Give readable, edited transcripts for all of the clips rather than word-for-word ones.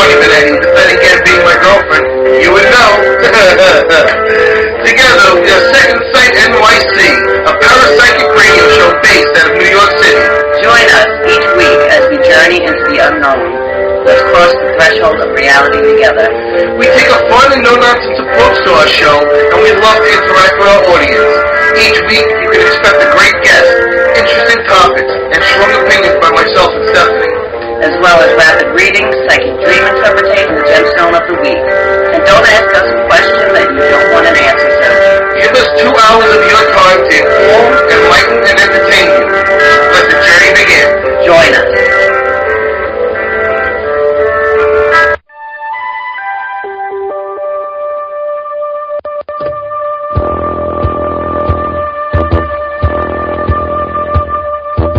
funny, Benetti. But then again, being my girlfriend, you would know. Together, we are Second Sight NYC, a parapsychic radio show based out of New York City. Join us each week as we journey into the unknown. Let's cross the threshold of reality together. We take a fun and no-nonsense approach to our show, and we love to interact with our audience. Each week, you can expect a great guest, interesting topics, and strong opinions by myself and Stephanie. As well as rapid readings, psychic dream interpretation, the gemstone of the week. And don't ask us a question that you don't want an answer to. Give us 2 hours of your time to inform, enlighten, and entertain you. Let the journey begin. Join us.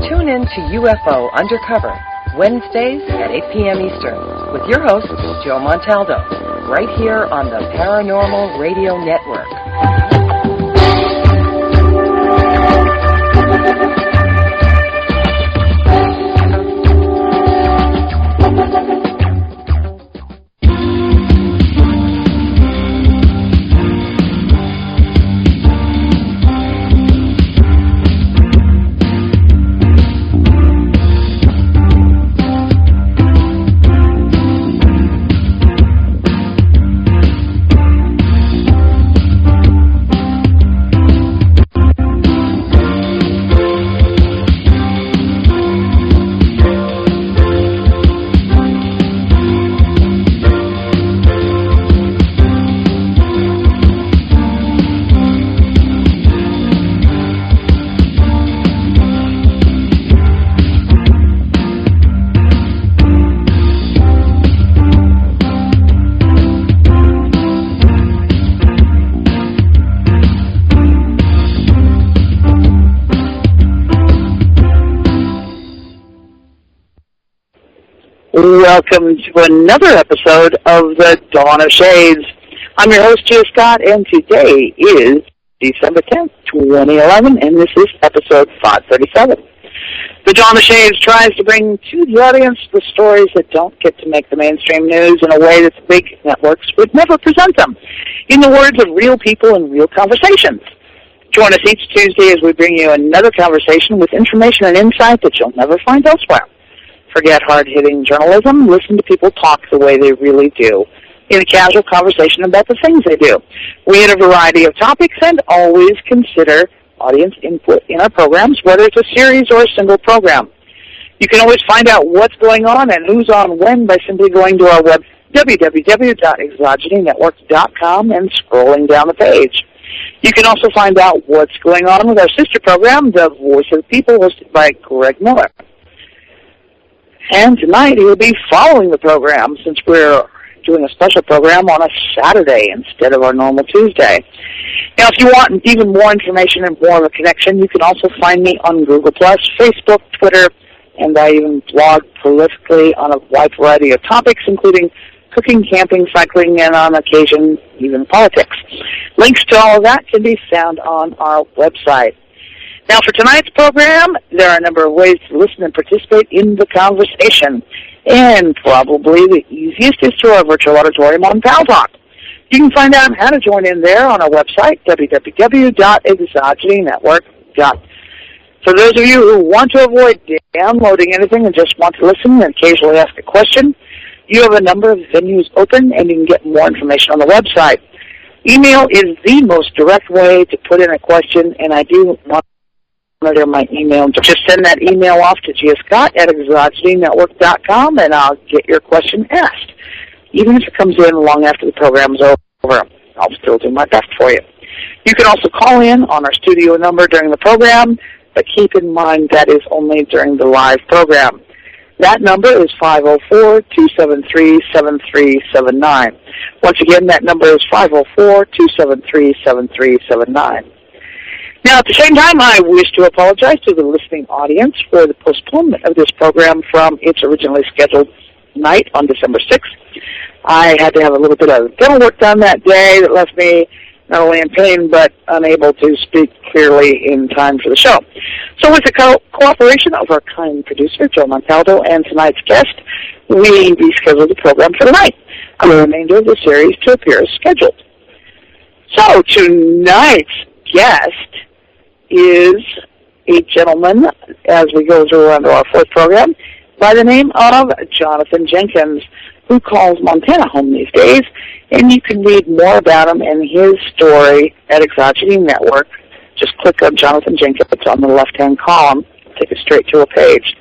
Tune in to UFO Undercover, Wednesdays at 8 p.m. Eastern, with your host, Joe Montaldo, right here on the Paranormal Radio Network. Welcome to another episode of the Dawn of Shades. I'm your host, Gia Scott, and today is December 10th, 2011, and this is episode 537. The Dawn of Shades tries to bring to the audience the stories that don't get to make the mainstream news in a way that the big networks would never present them, in the words of real people and real conversations. Join us each Tuesday as we bring you another conversation with information and insight that you'll never find elsewhere. Forget hard-hitting journalism. Listen to people talk the way they really do, in a casual conversation about the things they do. We hit a variety of topics and always consider audience input in our programs, whether it's a series or a single program. You can always find out what's going on and who's on when by simply going to our web, www.exogenynetwork.com, and scrolling down the page. You can also find out what's going on with our sister program, The Voice of the People, hosted by Greg Miller. And tonight he will be following the program since we're doing a special program on a Saturday instead of our normal Tuesday. Now, if you want even more information and more of a connection, you can also find me on Google+, Facebook, Twitter, and I even blog prolifically on a wide variety of topics, including cooking, camping, cycling, and on occasion, even politics. Links to all of that can be found on our website. Now, for tonight's program, there are a number of ways to listen and participate in the conversation, and probably the easiest is through our virtual auditorium on PalTalk. You can find out how to join in there on our website, www.exogenynetwork.com. For those of you who want to avoid downloading anything and just want to listen and occasionally ask a question, you have a number of venues open, and you can get more information on the website. Email is the most direct way to put in a question, and I do monitor my email. Just send that email off to giascott@exogenynetwork.com, and I'll get your question asked. Even if it comes in long after the program's over, I'll still do my best for you. You can also call in on our studio number during the program, but keep in mind that is only during the live program. That number is 504-273-7379. Once again, that number is 504-273-7379. Now, at the same time, I wish to apologize to the listening audience for the postponement of this program from its originally scheduled night on December 6th. I had to have a little bit of dental work done that day that left me not only in pain but unable to speak clearly in time for the show. So with the cooperation of our kind producer, Joe Montaldo, and tonight's guest, we rescheduled the program for tonight. The remainder of the series to appear as scheduled. So tonight's guest is a gentleman, as we go through into our fourth program, by the name of Jonathan Jenkins, who calls Montana home these days, and you can read more about him and his story at Exogeny Network. Just click on Jonathan Jenkins on the left-hand column, take it straight to a page.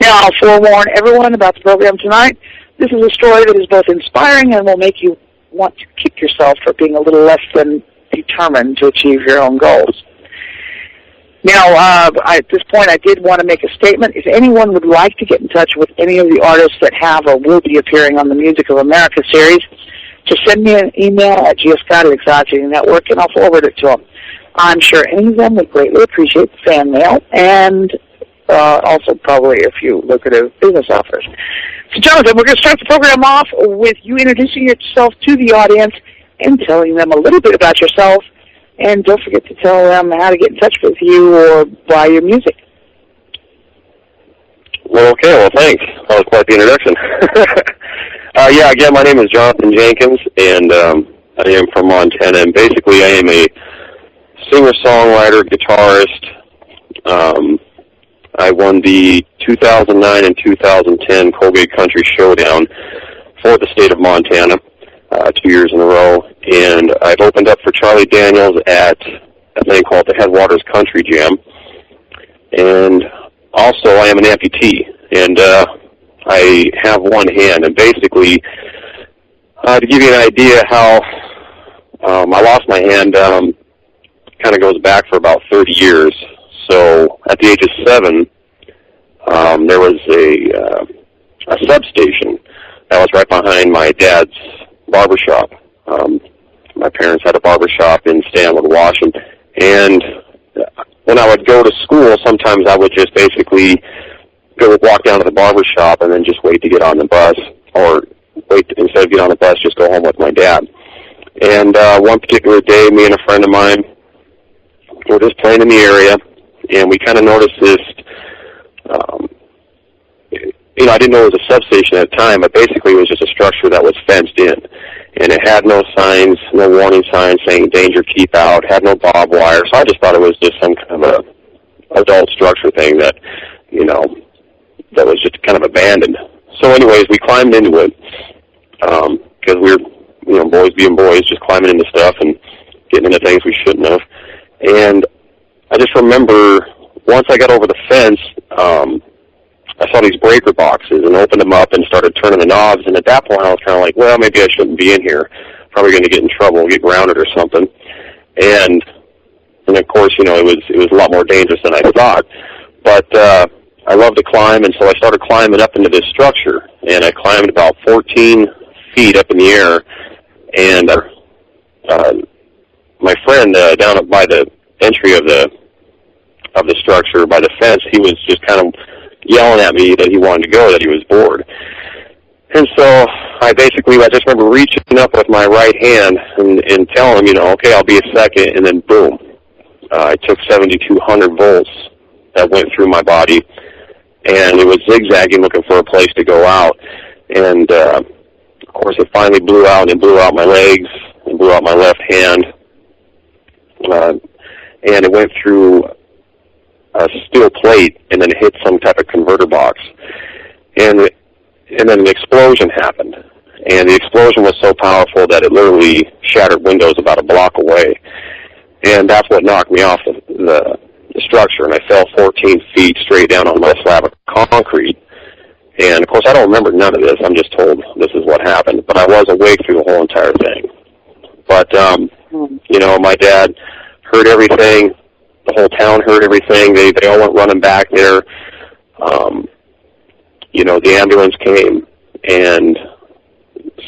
Now, I'll forewarn everyone about the program tonight. This is a story that is both inspiring and will make you want to kick yourself for being a little less than determined to achieve your own goals. Now, at this point, I did want to make a statement. If anyone would like to get in touch with any of the artists that have or will be appearing on the Music of America series, just send me an email at gscott@Exogeny Network, and I'll forward it to them. I'm sure any of them would greatly appreciate the fan mail, and also probably a few lucrative business offers. So, Jonathan, we're going to start the program off with you introducing yourself to the audience and telling them a little bit about yourself. And don't forget to tell them how to get in touch with you or buy your music. Well, okay. Well, thanks. That was quite the introduction. Yeah, again, my name is Jonathan Jenkins, and I am from Montana. And basically, I am a singer-songwriter, guitarist. I won the 2009 and 2010 Colgate Country Showdown for the state of Montana 2 years in a row. And I've opened up for Charlie Daniels at a thing called the Headwaters Country Jam. And also, I am an amputee, and I have one hand. And basically, to give you an idea how I lost my hand, kind of goes back for about 30 years. So at the age of 7, there was a substation that was right behind my dad's barbershop. My parents had a barbershop in Stanwood, Washington. And when I would go to school, sometimes I would just basically walk down to the barbershop and then just wait to get on the bus, or instead of get on the bus, just go home with my dad. And one particular day, me and a friend of mine were just playing in the area, and we kind of noticed this, I didn't know it was a substation at the time, but basically it was just a structure that was fenced in. And it had no signs, no warning signs saying danger, keep out, had no barbed wire. So I just thought it was just some kind of a adult structure thing that, that was just kind of abandoned. So anyways, we climbed into it, because we were, boys being boys, just climbing into stuff and getting into things we shouldn't have. And I just remember once I got over the fence, I saw these breaker boxes and opened them up and started turning the knobs. And at that point, I was kind of like, well, maybe I shouldn't be in here. Probably going to get in trouble, get grounded or something. And of course, it was a lot more dangerous than I thought. But I love to climb, and so I started climbing up into this structure. And I climbed about 14 feet up in the air. And my friend down by the entry of the structure, by the fence, he was just kind of yelling at me that he wanted to go, that he was bored. And so I just remember reaching up with my right hand and telling him, okay, I'll be a second, and then boom. I took 7,200 volts that went through my body, and it was zigzagging, looking for a place to go out. And, of course, it finally blew out, and it blew out my legs, and blew out my left hand. And it went through a steel plate and then hit some type of converter box. And then an explosion happened. And the explosion was so powerful that it literally shattered windows about a block away. And that's what knocked me off the structure. And I fell 14 feet straight down on my slab of concrete. And, of course, I don't remember none of this. I'm just told this is what happened. But I was awake through the whole entire thing. But, my dad heard everything. The whole town heard everything. They all went running back there. The ambulance came, and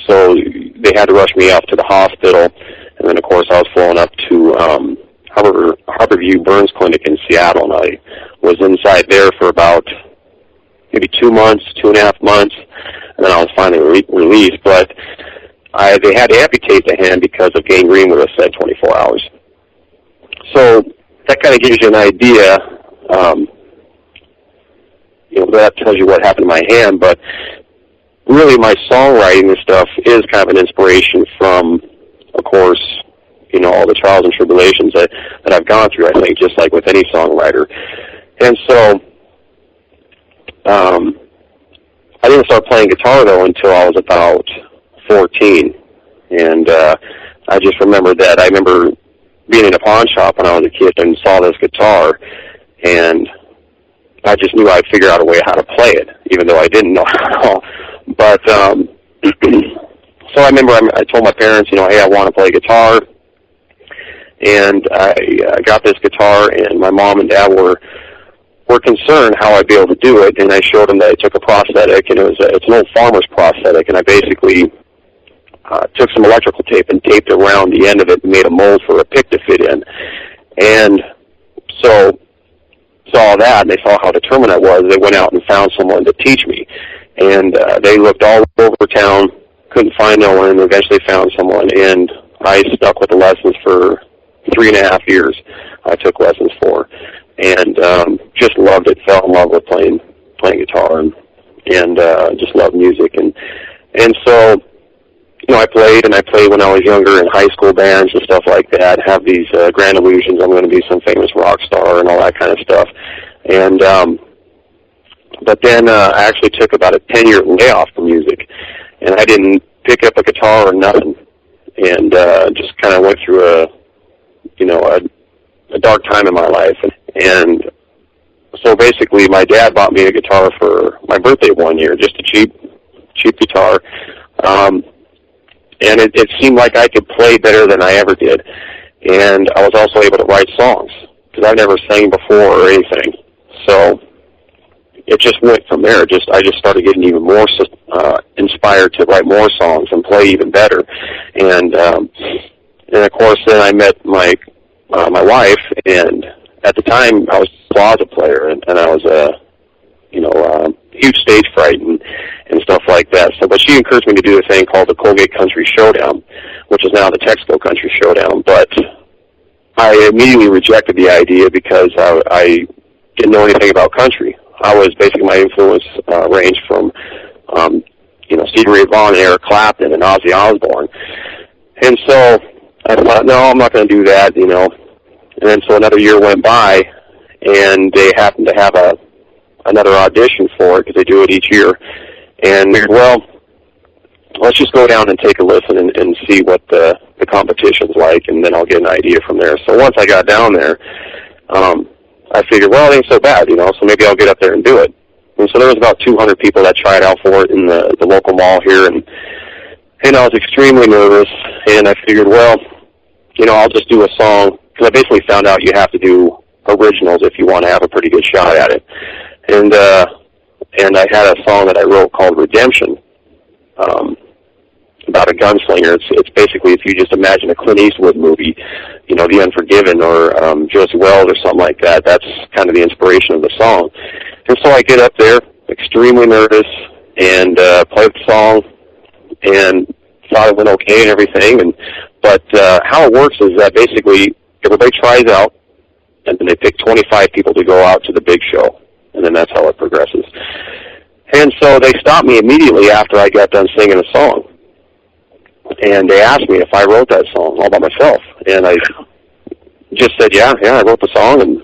so they had to rush me off to the hospital. And then, of course, I was flown up to Harborview Burns Clinic in Seattle, and I was inside there for about maybe 2 months, 2.5 months, and then I was finally released. But they had to amputate the hand because of gangrene within said 24 hours. So that kind of gives you an idea. That tells you what happened to my hand. But really my songwriting and stuff is kind of an inspiration from, of course, you know, all the trials and tribulations that I've gone through, I think, just like with any songwriter. And so I didn't start playing guitar, though, until I was about 14. And I just remembered that. I remember being in a pawn shop when I was a kid and saw this guitar, and I just knew I'd figure out a way how to play it, even though I didn't know how. But so I remember I told my parents, you know, hey, I want to play guitar. And I got this guitar, and my mom and dad were concerned how I'd be able to do it. And I showed them that I took a prosthetic, and it's an old farmer's prosthetic, and I basically took some electrical tape and taped around the end of it and made a mold for a pick to fit in. And so saw that, and they saw how determined I was. They went out and found someone to teach me. And they looked all over town, couldn't find no one, and eventually found someone. And I stuck with the lessons for 3.5 years. I took lessons for, and just loved it. Fell in love with playing guitar, and just loved music. And so, you know, I played when I was younger in high school bands and stuff like that. Have these grand illusions I'm going to be some famous rock star and all that kind of stuff. And but then I actually took about a 10-year layoff from music, and I didn't pick up a guitar or nothing, and just kind of went through a dark time in my life. And so basically my dad bought me a guitar for my birthday one year, just a cheap guitar. And it seemed like I could play better than I ever did. And I was also able to write songs, because I've never sang before or anything. So it just went from there. I just started getting even more inspired to write more songs and play even better. And of course, then I met my wife, and at the time I was a closet player, and I was huge stage fright and stuff like that. So, but she encouraged me to do a thing called the Colgate Country Showdown, which is now the Texaco Country Showdown. But I immediately rejected the idea because I didn't know anything about country. I was basically, my influence ranged from Stevie Ray Vaughan and Eric Clapton and Ozzy Osbourne. And so I thought, no, I'm not going to do that, you know. And then so another year went by, and they happened to have another audition for it, because they do it each year. And well, let's just go down and take a listen and see what the competition's like, and then I'll get an idea from there. So once I got down there, I figured, well, it ain't so bad, you know, so maybe I'll get up there and do it. And so there was about 200 people that tried out for it in the local mall here, and I was extremely nervous, and I figured, well, you know, I'll just do a song, because I basically found out you have to do originals if you want to have a pretty good shot at it. And I had a song that I wrote called Redemption, about a gunslinger. It's basically, if you just imagine a Clint Eastwood movie, you know, The Unforgiven or Josie Wells or something like that. That's kind of the inspiration of the song. And so I get up there, extremely nervous, and played the song, and thought it went okay and everything. But how it works is that basically everybody tries out, and then they pick 25 people to go out to the big show, and then that's how it progresses. And so they stopped me immediately after I got done singing a song, and they asked me if I wrote that song all by myself, and I just said, yeah, I wrote the song, and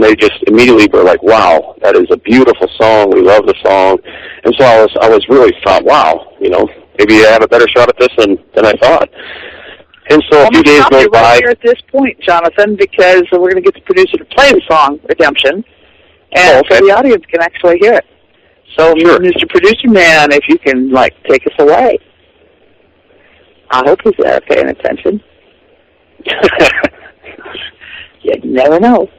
they just immediately were like, wow, that is a beautiful song, we love the song. And so I was really thought, wow, you know, maybe I have a better shot at this than I thought. And so a few days go by. Right here at this point, Jonathan, because we're going to get the producer to play the song Redemption, and so the audience can actually hear it. So, sure. Mr. Producer Man, if you can, take us away. I hope he's there paying attention. You never know.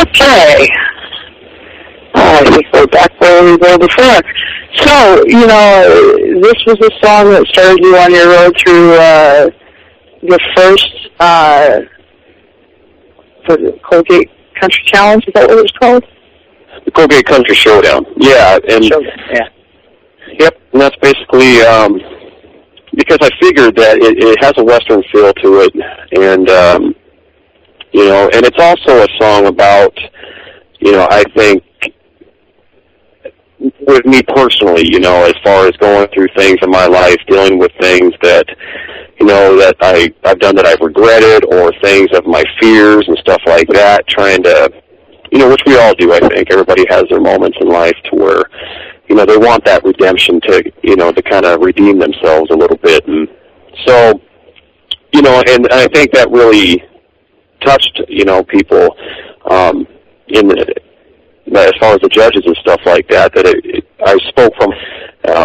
Okay. I think we're back where we were before. So, this was a song that started you on your road through the first the Colgate Country Challenge. Is that what it was called? The Colgate Country Showdown. Yeah, and yeah. Yep, and that's basically because I figured that it has a Western feel to it, and and it's also a song about, I think, with me personally, as far as going through things in my life, dealing with things that, that I've done that I've regretted, or things of my fears and stuff like that, trying to, which we all do, I think. Everybody has their moments in life to where, they want that redemption to, to kind of redeem themselves a little bit. And so, and I think that really touched, people as far as the judges and stuff like that, I spoke from,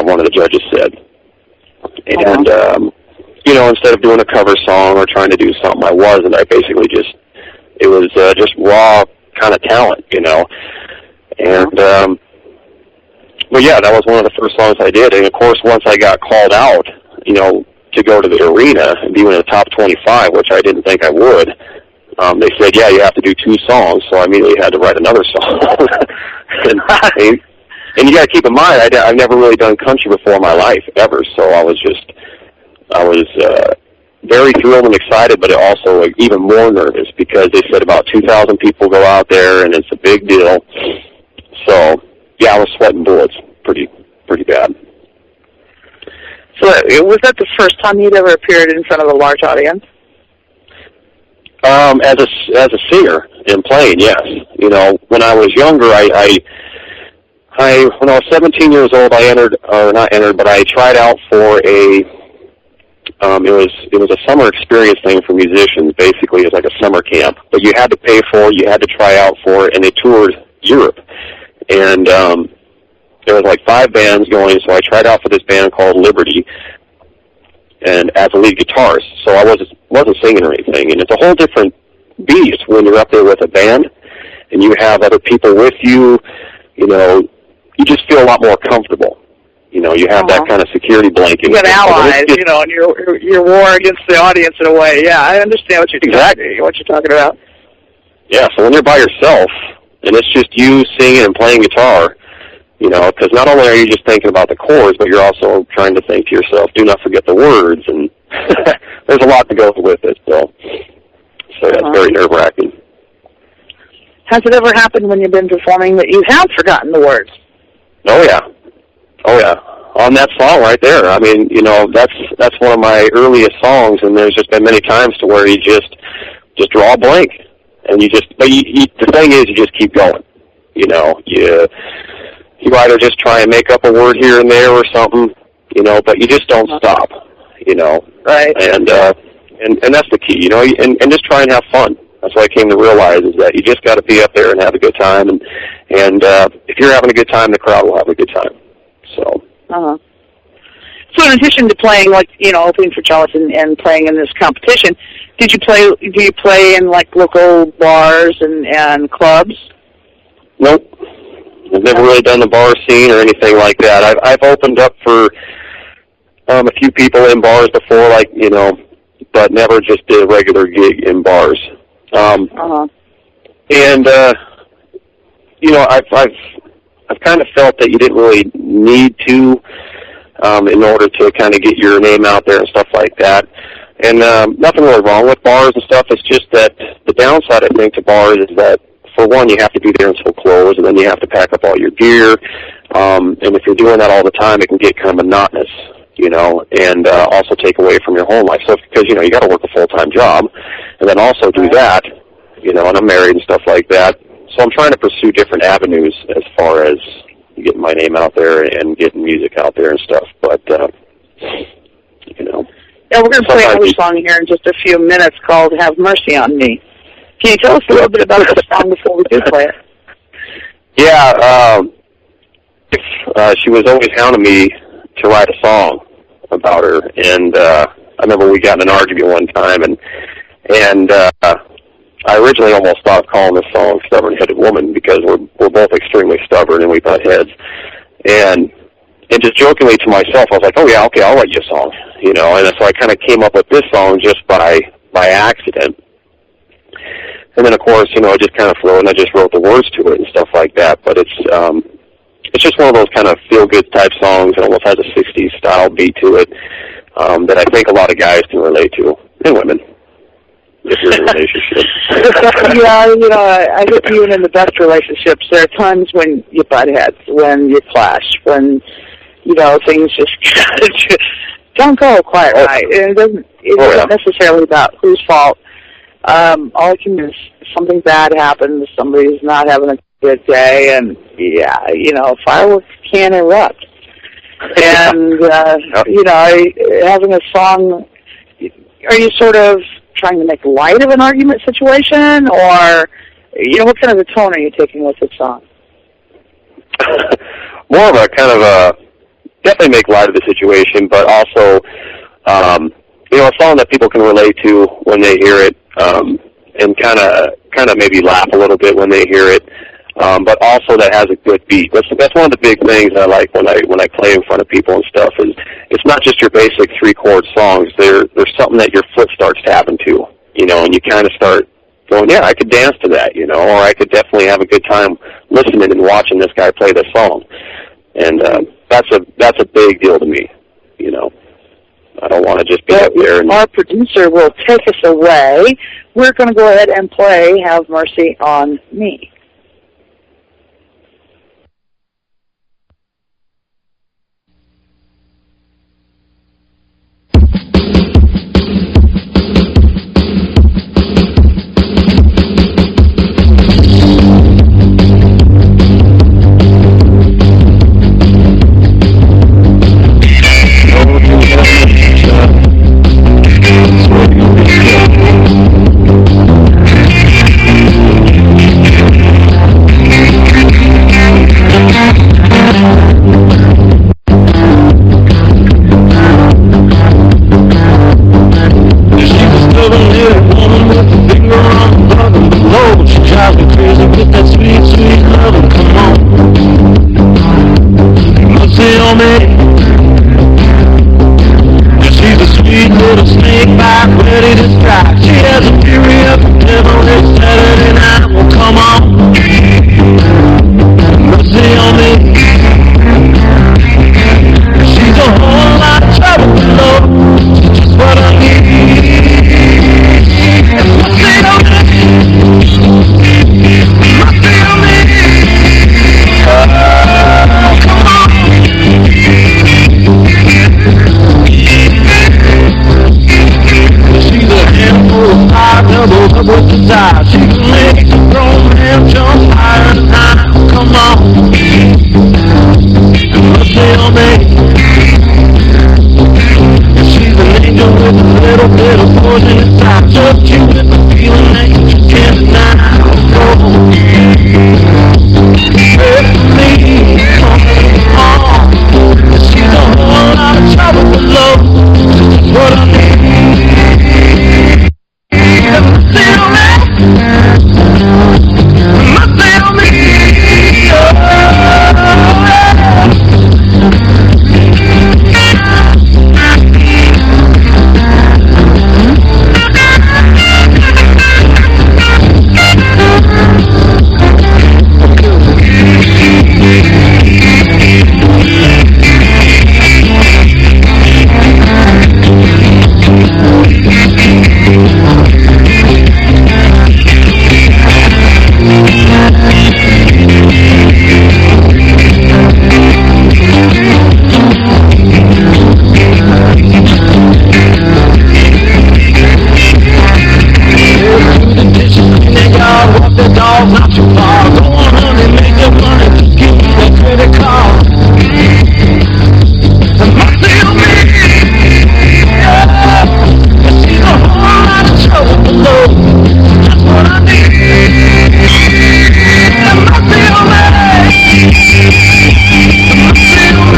one of the judges said. And, instead of doing a cover song or trying to do something I wasn't, I basically it was just raw kind of talent, And, but yeah, that was one of the first songs I did. And of course, once I got called out, to go to the arena and be in the top 25, which I didn't think I would, they said, yeah, you have to do 2 songs, so I immediately had to write another song. and you got to keep in mind, I've never really done country before in my life, ever, so I was very thrilled and excited, but also even more nervous, because they said about 2,000 people go out there, and it's a big deal. So, yeah, I was sweating bullets pretty bad. So was that the first time you'd ever appeared in front of a large audience? As a singer and playing, yes. When I was younger, when I was 17 years old, I tried out for it was a summer experience thing for musicians. Basically, it was like a summer camp, but you had to pay for it, you had to try out for it, and they toured Europe. And there was like 5 bands going, so I tried out for this band called Liberty, and as a lead guitarist. So I wasn't singing or anything, and it's a whole different beast when you're up there with a band, and you have other people with you. You know, you just feel a lot more comfortable. You know, you have that kind of security blanket. You got allies, you know, and you're war against the audience in a way. Yeah, I understand what you're talking about. Yeah, so when you're by yourself, and it's just you singing and playing guitar, you know, because not only are you just thinking about the chords, but you're also trying to think to yourself, do not forget the words, and there's a lot to go with it, so that's very nerve-wracking. Has it ever happened when you've been performing that you have forgotten the words? Oh, yeah. On that song right there. I mean, you know, that's one of my earliest songs, and there's just been many times to where you just draw a blank, and the thing is, you just keep going. You know, you either just try and make up a word here and there or something, you know, but you just don't stop, you know. Right. And that's the key, you know, and just try and have fun. That's what I came to realize, is that you just got to be up there and have a good time, and if you're having a good time, the crowd will have a good time. So. So in addition to playing, like, you know, opening for Chalice and playing in this competition, do you play in like local bars and clubs? Nope. I've never really done the bar scene or anything like that. I've opened up for a few people in bars before, like, you know, but never just did a regular gig in bars. And you know, I've kind of felt that you didn't really need to in order to kind of get your name out there and stuff like that. And nothing really wrong with bars and stuff. It's just that the downside, I think, to bars is that, for one, you have to be there until close, and then you have to pack up all your gear. And if you're doing that all the time, it can get kind of monotonous, you know, and also take away from your home life. So, because, you know, you got to work a full-time job, and then also do that, you know, and I'm married and stuff like that. So I'm trying to pursue different avenues as far as getting my name out there and getting music out there and stuff. But, you know. Yeah, we're going to play another song here in just a few minutes called Have Mercy on Me. Can you tell us a little bit about the song before we do play it? Yeah, she was always hounding me to write a song about her. And I remember we got in an argument one time, and I originally almost thought of calling this song Stubborn-Headed Woman, because we're both extremely stubborn and we butt heads. And just jokingly to myself, I was like, oh yeah, okay, I'll write you a song, you know. And so I kind of came up with this song just by accident. And then, of course, you know, it just kind of flowed, and I just wrote the words to it and stuff like that. But it's just one of those kind of feel-good type songs. It almost has a 60s style beat to it that I think a lot of guys can relate to, and women, if you're in a relationship. Yeah, you know, I think even in the best relationships, there are times when you butt heads, when you clash, when, you know, things just don't go quite right. And it's not necessarily about whose fault. All it can be is something bad happens, somebody's not having a good day, and, yeah, you know, fireworks can erupt. And, you know, having a song, are you sort of trying to make light of an argument situation, or, you know, what kind of a tone are you taking with the song? More of a kind of a, definitely make light of the situation, but also, you know, a song that people can relate to when they hear it, and kind of maybe laugh a little bit when they hear it, but also that has a good beat. That's one of the big things I like when I play in front of people and stuff, is it's not just your basic 3-chord songs. There's something that your foot starts tapping to, you know, and you kind of start going, yeah, I could dance to that, you know, or I could definitely have a good time listening and watching this guy play this song. And that's a big deal to me, you know. I don't want to just be up there. And our producer will take us away. We're going to go ahead and play Have Mercy on Me. to strike. She has a fury of the devil. It's Saturday night. Well, come on. Mercy on me. She's a whole lot of trouble below. Just what I need. Mercy on me. Mercy on me. Oh, come on. She's a handful of fire, doubled up with the tide. She can make a grown man jump higher and higher. Come on. Mercy on me. She's an angel with a little bit of poison inside. Just you with the feeling that you just can't deny. Oh, pray for me, come on. She's a whole lot of trouble below. That's what I need. Mercy on me. Mercy on me. Oh, the dog's not too far. Go on, honey, make your money. Just give me that credit card. Mercy on me. Yeah. She's a whole lot of trouble below. That's what I need. Mercy on me.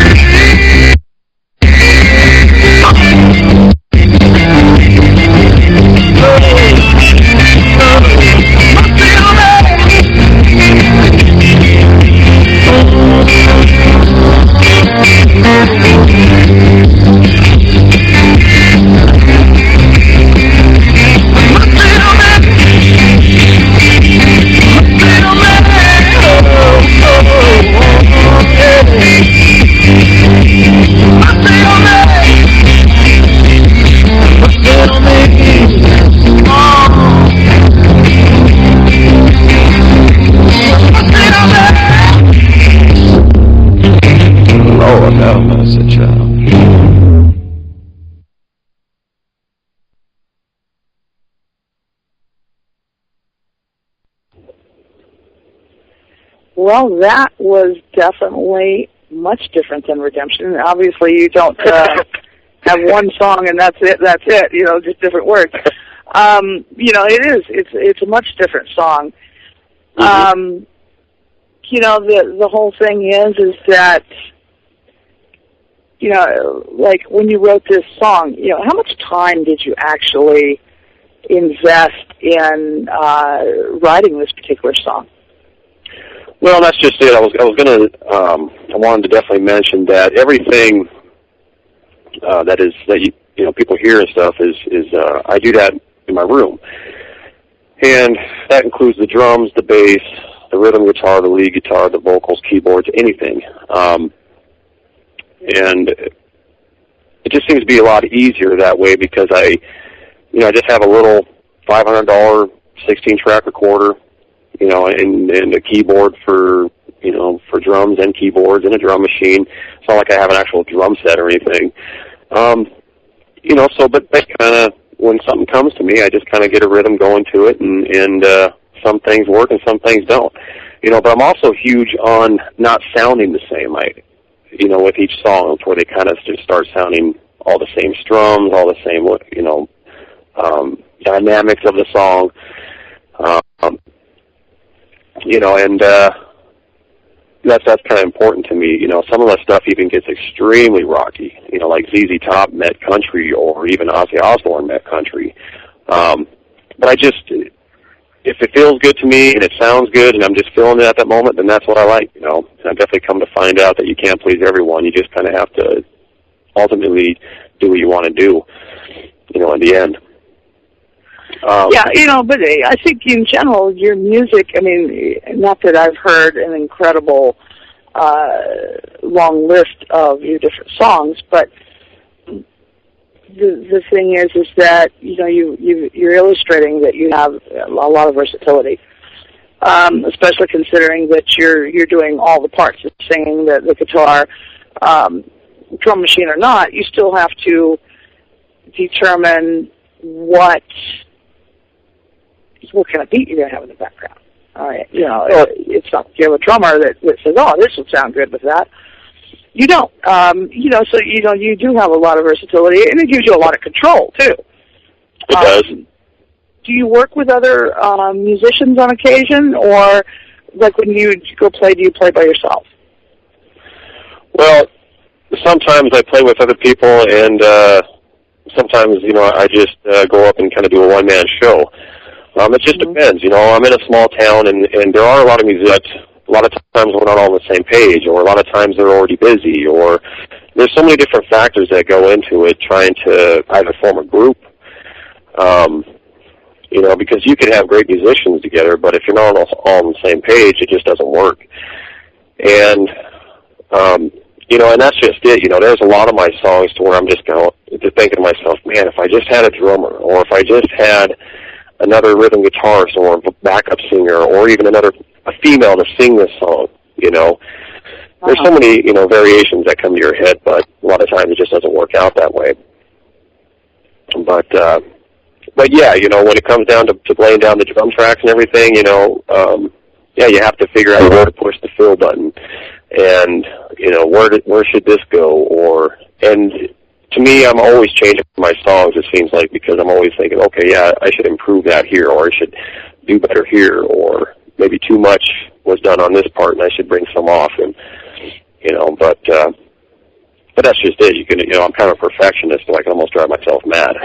Mercy on me. Well, that was definitely much different than Redemption. Obviously, you don't have one song and that's it. You know, just different words. You know, it's a much different song. Mm-hmm. You know, the whole thing is that, you know, like when you wrote this song, you know, how much time did you actually invest in writing this particular song? Well, that's just it. I wanted to definitely mention that everything that you know people hear and stuff is I do that in my room, and that includes the drums, the bass, the rhythm guitar, the lead guitar, the vocals, keyboards, anything. And it just seems to be a lot easier that way because I just have a little $500 16-track recorder. You know, and a keyboard for drums and keyboards and a drum machine. It's not like I have an actual drum set or anything. You know, so but kind of when something comes to me, I just kind of get a rhythm going to it, and some things work and some things don't. You know, but I'm also huge on not sounding the same. With each song, where they kind of just start sounding all the same strums, all the same dynamics of the song. And that's kind of important to me. You know, some of that stuff even gets extremely rocky. You know, like ZZ Top met country, or even Ozzy Osbourne met country. But I just, if it feels good to me and it sounds good and I'm just feeling it at that moment, then that's what I like. You know, and I've definitely come to find out that you can't please everyone. You just kind of have to ultimately do what you want to do. You know, in the end. Yeah, but I think in general, your music, I mean, not that I've heard an incredible long list of your different songs, but the thing is that, you're illustrating that you have a lot of versatility, especially considering that you're doing all the parts, the singing, the guitar, drum machine or not. You still have to determine what kind of beat you're going to have in the background. All right, it's not you have a drummer that says, "Oh, this would sound good with that." You don't, so you do have a lot of versatility, and it gives you a lot of control too. It does. Do you work with other musicians on occasion, or like when you go play, do you play by yourself? Well, sometimes I play with other people, and sometimes I just go up and kind of do a one-man show. It just depends. I'm in a small town, and there are a lot of musicians. A lot of times we're not all on the same page, or a lot of times they're already busy, or there's so many different factors that go into it, trying to either form a group, because you can have great musicians together, but if you're not all on the same page, it just doesn't work. And, and that's just it. There's a lot of my songs to where I'm just thinking to myself, man, if I just had a drummer, or if I just had another rhythm guitarist or a backup singer, or even a female to sing this song, There's so many, variations that come to your head, but a lot of times it just doesn't work out that way. But yeah, when it comes down to laying down the drum tracks and everything, you have to figure out where to push the fill button, and, where should this go, and to me, I'm always changing my songs, it seems like, because I'm always thinking, okay, yeah, I should improve that here, or I should do better here, or maybe too much was done on this part and I should bring some off, and, but that's just it. You can, I'm kind of a perfectionist, so I can almost drive myself mad.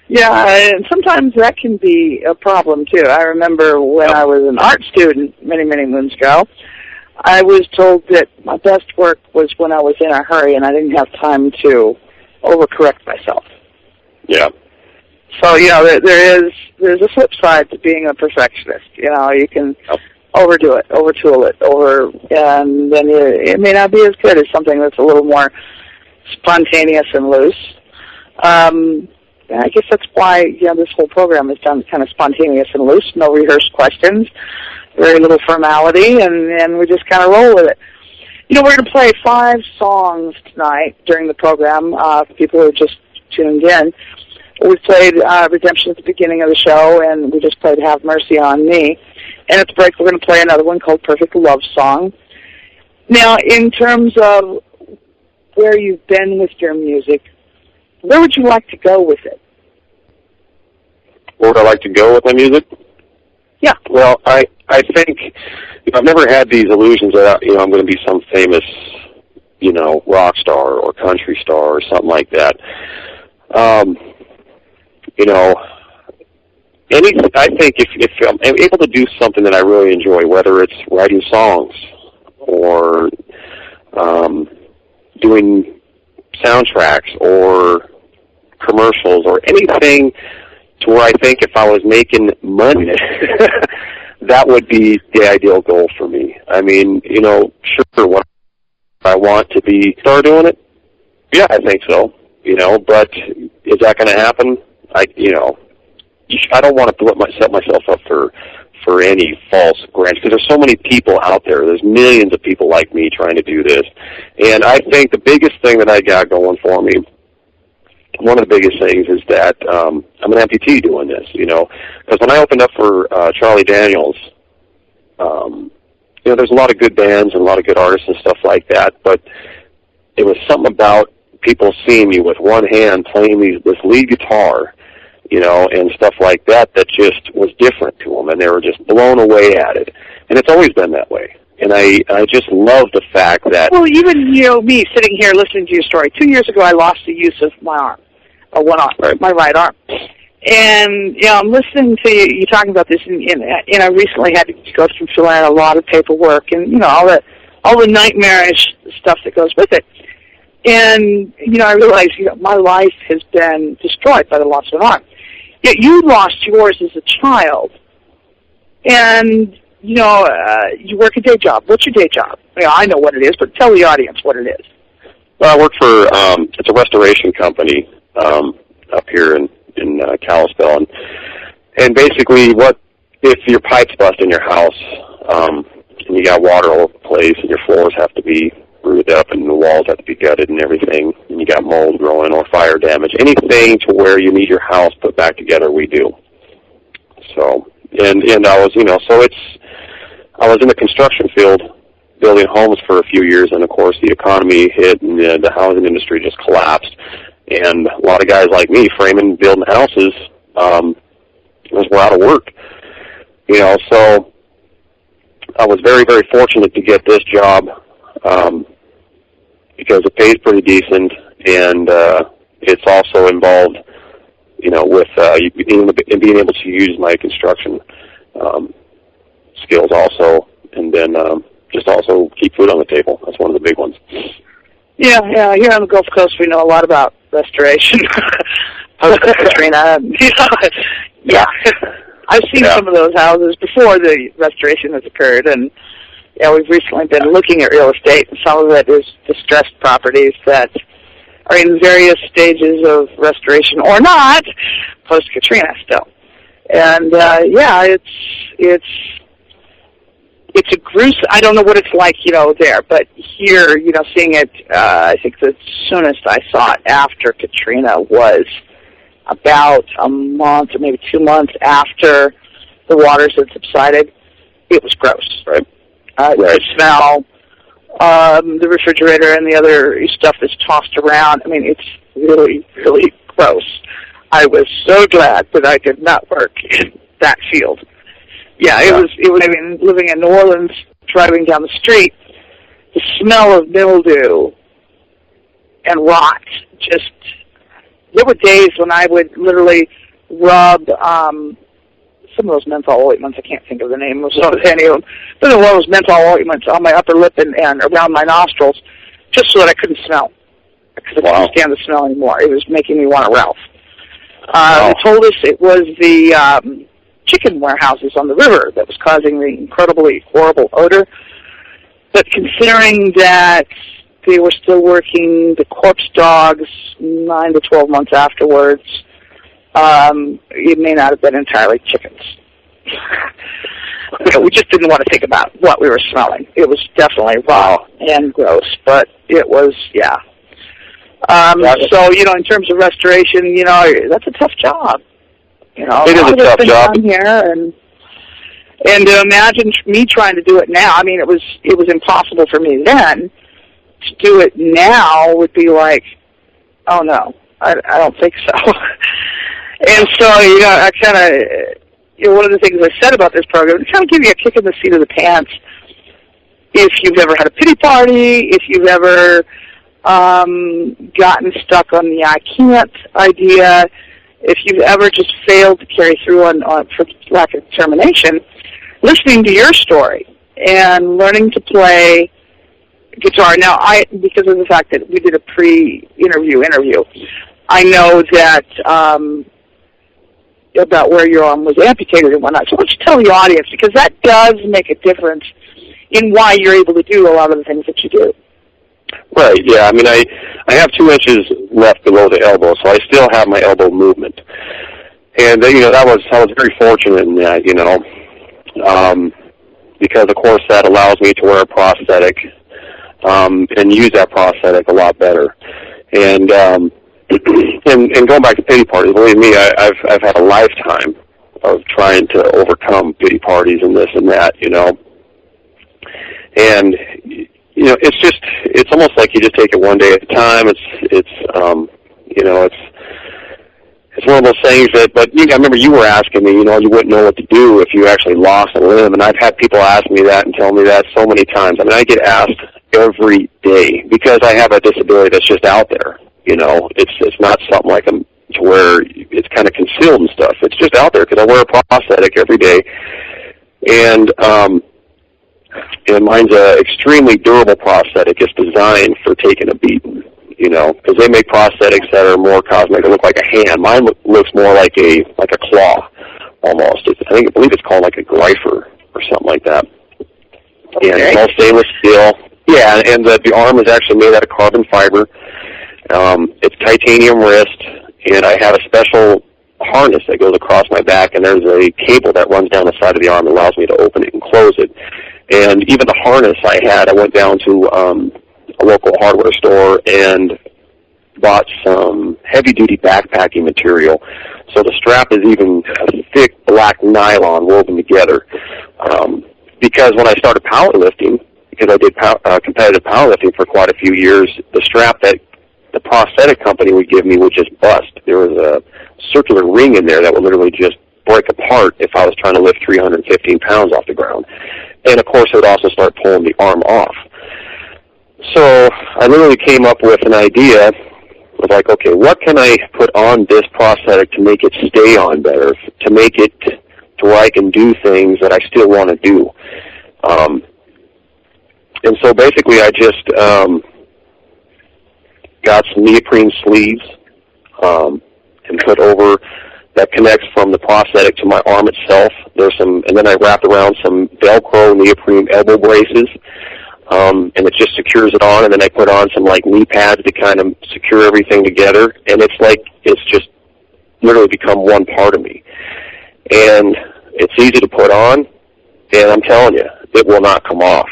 Yeah, and sometimes that can be a problem, too. I remember when I was an art student many, many moons ago, I was told that my best work was when I was in a hurry and I didn't have time to overcorrect myself. Yeah. So, there's a flip side to being a perfectionist. You can overdo it, overtool it, and then it may not be as good as something that's a little more spontaneous and loose. I guess that's why, this whole program is done kind of spontaneous and loose, no rehearsed questions, very little formality, and we just kind of roll with it. We're going to play 5 songs tonight during the program, for people who are just tuned in. We played Redemption at the beginning of the show, and we just played Have Mercy on Me. And at the break, we're going to play another one called Perfect Love Song. Now, in terms of where you've been with your music, where would you like to go with it? Where would I like to go with my music? Yeah. Well, I think I've never had these illusions that I'm going to be some famous, rock star or country star or something like that. I think if I'm able to do something that I really enjoy, whether it's writing songs or doing soundtracks or commercials or anything to where I think if I was making money, that would be the ideal goal for me. I mean, sure, what I want to be start doing it? Yeah, I think so. But is that going to happen? I don't want to set myself up for any false grants, because there's so many people out there. There's millions of people like me trying to do this. And I think the biggest thing that I got going for me, one of the biggest things is that I'm an amputee doing this, because when I opened up for Charlie Daniels, there's a lot of good bands and a lot of good artists and stuff like that, but it was something about people seeing me with one hand playing this lead guitar, and stuff like that just was different to them, and they were just blown away at it. And it's always been that way. And I just love the fact that... Well, even, me sitting here listening to your story, 2 years ago I lost the use of my arm, or one arm, right. My right arm. And, I'm listening to you talking about this, and I recently had to go through filling out a lot of paperwork and, all the nightmarish stuff that goes with it. And, I realized, my life has been destroyed by the loss of an arm. Yet you lost yours as a child. And, you work a day job. What's your day job? I know what it is, but tell the audience what it is. Well, I work for, it's a restoration company up here in Kalispell. And basically, if your pipes bust in your house, and you got water all over the place, and your floors have to be rooted up, and the walls have to be gutted and everything, and you got mold growing or fire damage, anything to where you need your house put back together, we do. So, and I was, I was in the construction field building homes for a few years, and of course the economy hit, and the housing industry just collapsed, and a lot of guys like me, framing, building houses, were out of work. So I was very, very fortunate to get this job, because it pays pretty decent, and it's also involved, with being able to use my construction skills also, and then just also keep food on the table. That's one of the big ones. Yeah. Here on the Gulf Coast, we know a lot about restoration. Katrina. Yeah. I've seen some of those houses before the restoration has occurred, and we've recently been looking at real estate, and some of it is distressed properties that are in various stages of restoration or not, post-Katrina still. And, it's a gruesome, I don't know what it's like, there, but here, seeing it, I think the soonest I saw it after Katrina was about a month or maybe 2 months after the waters had subsided. It was gross. Right. The smell, the refrigerator and the other stuff that's tossed around. It's really, really gross. I was so glad that I did not work in that field. Yeah, it was, living in New Orleans, driving down the street, the smell of mildew and rot there were days when I would literally rub some of those menthol ointments. I can't think of the name of any of them. But one of those menthol ointments on my upper lip and around my nostrils, just so that I couldn't smell. Because I couldn't stand the smell anymore. It was making me want to ralph. They told us it was the chicken warehouses on the river that was causing the incredibly horrible odor. But considering that they were still working the corpse dogs 9 to 12 months afterwards, it may not have been entirely chickens. We just didn't want to think about what we were smelling. It was definitely raw and gross, but it was, So, in terms of restoration, that's a tough job. It is a tough job. Here and to imagine me trying to do it now, it was impossible for me then. To do it now would be like, oh no, I don't think so. And so, I kind of, one of the things I said about this program, it kind of give you a kick in the seat of the pants if you've ever had a pity party, if you've ever gotten stuck on the I can't idea, if you've ever just failed to carry through on for lack of determination, listening to your story and learning to play guitar. Now, because of the fact that we did a pre-interview, I know that about where your arm was amputated and whatnot. So why don't you tell the audience, because that does make a difference in why you're able to do a lot of the things that you do. Right, yeah. I have 2 inches left below the elbow, so I still have my elbow movement. And, I was very fortunate in that, because, of course, that allows me to wear a prosthetic and use that prosthetic a lot better. And and going back to pity parties, believe me, I've had a lifetime of trying to overcome pity parties and this and that, And it's almost like you just take it one day at a time. It's one of those things that. But I remember you were asking me, you wouldn't know what to do if you actually lost a limb, and I've had people ask me that and tell me that so many times. I get asked every day because I have a disability that's just out there. It's not something like to where it's kind of concealed and stuff. It's just out there because I wear a prosthetic every day, and mine's a extremely durable prosthetic. It's designed for taking a beating, because they make prosthetics that are more cosmetic. They look like a hand. Mine looks more like a claw, almost. I believe it's called like a Greifer or something like that. Okay. And it's all stainless steel. Yeah, and the arm is actually made out of carbon fiber. It's titanium wrist, and I have a special harness that goes across my back, and there's a cable that runs down the side of the arm that allows me to open it and close it. And even the harness I went down to a local hardware store and bought some heavy-duty backpacking material. So the strap is even a thick black nylon woven together. Because when I started powerlifting, because I did competitive powerlifting for quite a few years, the strap that the prosthetic company would give me would just bust. There was a circular ring in there that would literally just break apart if I was trying to lift 315 pounds off the ground. And, of course, it would also start pulling the arm off. So I literally came up with an idea of like, okay, what can I put on this prosthetic to make it stay on better, to make it to where I can do things that I still want to do. And so basically I just got some neoprene sleeves and put over that connects from the prosthetic to my arm itself. And then I wrapped around some Velcro neoprene elbow braces, and it just secures it on. And then I put on some like knee pads to kind of secure everything together. And it's just literally become one part of me. And it's easy to put on, and I'm telling you, it will not come off.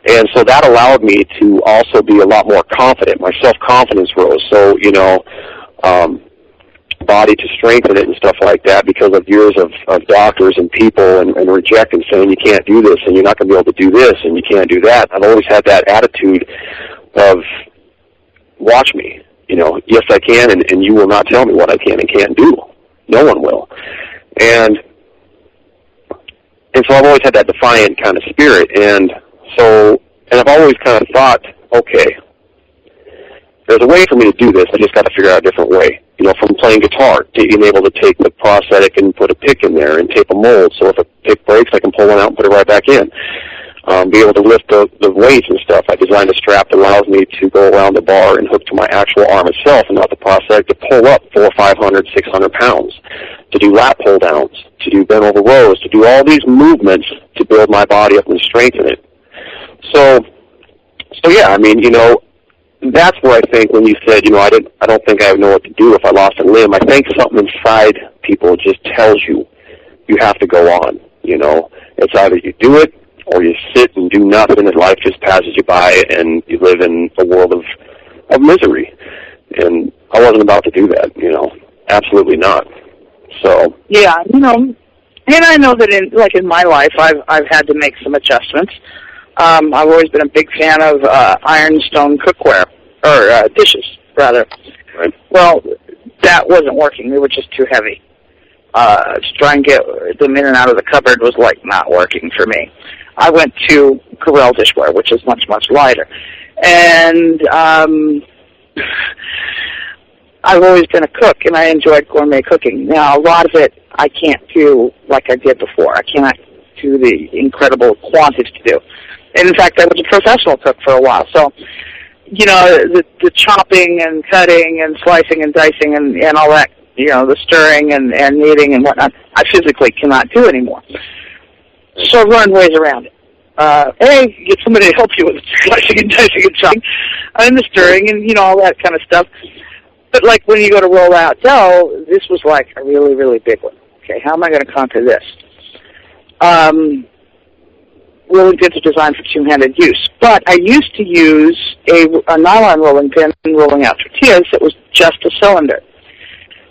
And so that allowed me to also be a lot more confident. My self-confidence rose. So, body to strengthen it and stuff like that because of years of doctors and people and rejecting, saying you can't do this and you're not going to be able to do this and you can't do that. I've always had that attitude of, watch me, yes I can, and you will not tell me what I can and can't do. No one will. And so I've always had that defiant kind of spirit. And I've always kind of thought, okay, there's a way for me to do this. I just got to figure out a different way. From playing guitar to being able to take the prosthetic and put a pick in there and tape a mold. So if a pick breaks, I can pull one out and put it right back in. Be able to lift the weights and stuff. I designed a strap that allows me to go around the bar and hook to my actual arm itself and not the prosthetic to pull up 400, 500, 600 pounds, to do lat pull downs, to do bent over rows, to do all these movements to build my body up and strengthen it. So yeah, I mean, that's where I think when you said, I don't think I would know what to do if I lost a limb. I think something inside people just tells you have to go on. It's either you do it or you sit and do nothing and life just passes you by and you live in a world of misery. And I wasn't about to do that, absolutely not. So yeah, and I know that in my life I've had to make some adjustments. I've always been a big fan of ironstone cookware, or dishes, rather. Right. Well, that wasn't working. They were just too heavy. To try and get them in and out of the cupboard was like not working for me. I went to Corelle dishware, which is much, much lighter. And I've always been a cook, and I enjoyed gourmet cooking. Now, a lot of it I can't do like I did before. I cannot do the incredible quantities to do. And in fact, I was a professional cook for a while. So, the chopping and cutting and slicing and dicing and all that, the stirring and kneading and whatnot, I physically cannot do anymore. So I've learned ways around it. Get somebody to help you with slicing and dicing and chopping and the stirring and, all that kind of stuff. But like when you go to roll out dough, this was like a really, really big one. Okay, how am I going to conquer this? Rolling pins are designed for two-handed use. But I used to use a nylon rolling pin rolling out tortillas that was just a cylinder.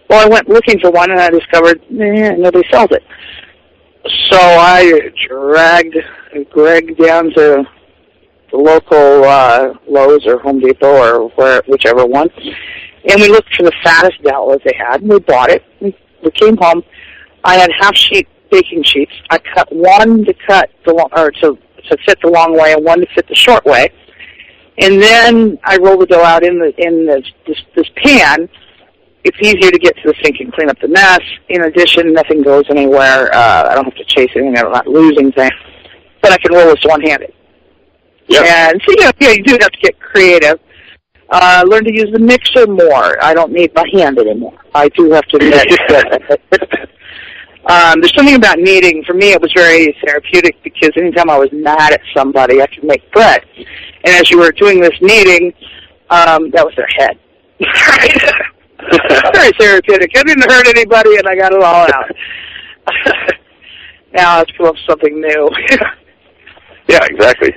Well, I went looking for one, and I discovered nobody sells it. So I dragged Greg down to the local Lowe's or Home Depot or whichever one, and we looked for the fattest dowel that they had, and we bought it. We came home. I had half-sheet baking sheets. I cut one to to fit the long way and one to fit the short way, and then I roll the dough out in this pan. It's easier to get to the sink and clean up the mess. In addition, nothing goes anywhere. I don't have to chase anything. I'm not losing things, but I can roll this one-handed. Yep. And so you do have to get creative. Learn to use the mixer more. I don't need my hand anymore. I do have to admit that. There's something about kneading. For me, it was very therapeutic because anytime I was mad at somebody, I could make bread. And as you were doing this kneading, that was their head. Very therapeutic. I didn't hurt anybody, and I got it all out. Now it's come up with something new. Yeah, exactly.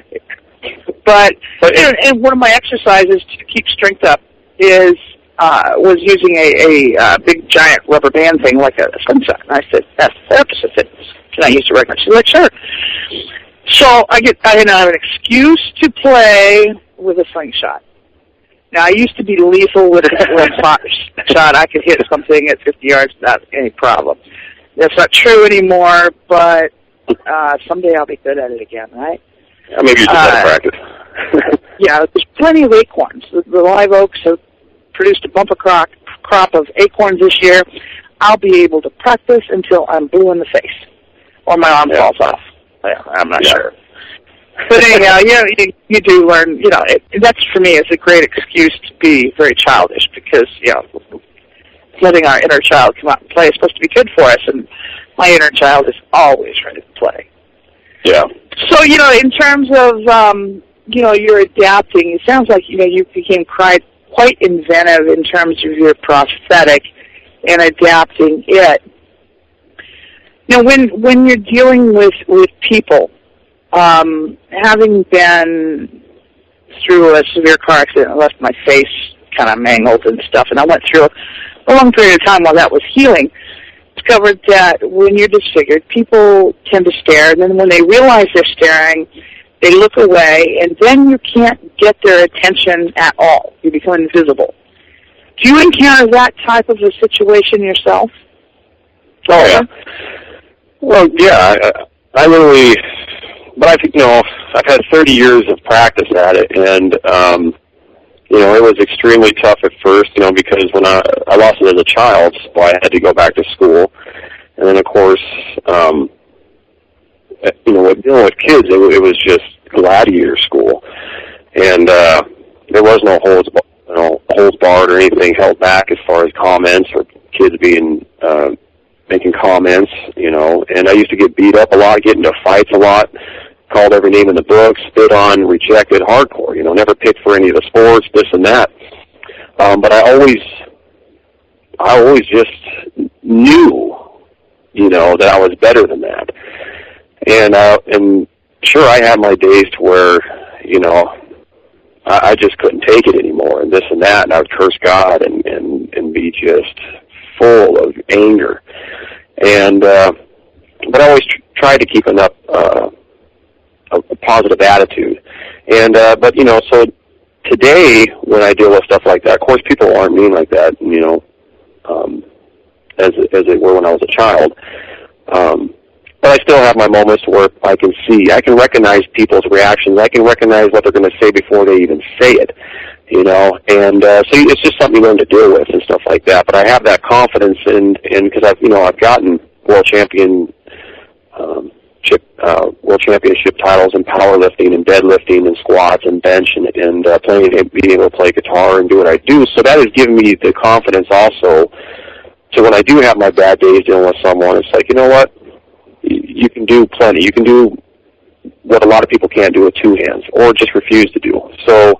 But and one of my exercises to keep strength up was using a big giant rubber band thing like a slingshot. And I said, "That's the therapist. I said, can I use it regularly?" She's like, "Sure." So I have an excuse to play with a slingshot. Now I used to be lethal with a shot. I could hit something at 50 yards without any problem. That's not true anymore, but someday I'll be good at it again, right? Maybe you just had practice. Yeah, there's plenty of acorns. The live oaks have produced a bumper crop of acorns this year. I'll be able to practice until I'm blue in the face or my arm falls off. I'm not sure. But anyhow, you do learn, that's for me is a great excuse to be very childish because, letting our inner child come out and play is supposed to be good for us, and my inner child is always ready to play. Yeah. So, in terms of, you're adapting, it sounds like, you became quite inventive in terms of your prosthetic and adapting it. Now, when you're dealing with people, having been through a severe car accident and left my face kind of mangled and stuff, and I went through a long period of time while that was healing, discovered that when you're disfigured, people tend to stare, and then when they realize they're staring, they look away, and then you can't get their attention at all. You become invisible. Do you encounter that type of a situation yourself? Oh, yeah. Well, yeah, I really, but I think, I've had 30 years of practice at it, and, it was extremely tough at first, because when I lost it as a child, so I had to go back to school. And then, of course, dealing with kids, it was just gladiator school. And there was no holds barred or anything held back as far as comments or kids being making comments, And I used to get beat up a lot, get into fights a lot, called every name in the book, spit on, rejected hardcore, never picked for any of the sports, this and that. But I always just knew, that I was better than that. And sure, I had my days to where, I just couldn't take it anymore and this and that, and I would curse God and be just full of anger. And, but I always tried to keep enough, a positive attitude. And, so today when I deal with stuff like that, of course people aren't mean like that, as they were when I was a child. But I still have my moments where I can recognize people's reactions. I can recognize what they're going to say before they even say it, and so it's just something you learn to deal with and stuff like that. But I have that confidence because I've gotten world championship titles in powerlifting and deadlifting and squats and bench and being able to play guitar and do what I do. So that has given me the confidence also. So when I do have my bad days dealing with someone, it's like, you know what? You can do plenty. You can do what a lot of people can't do with two hands or just refuse to do. So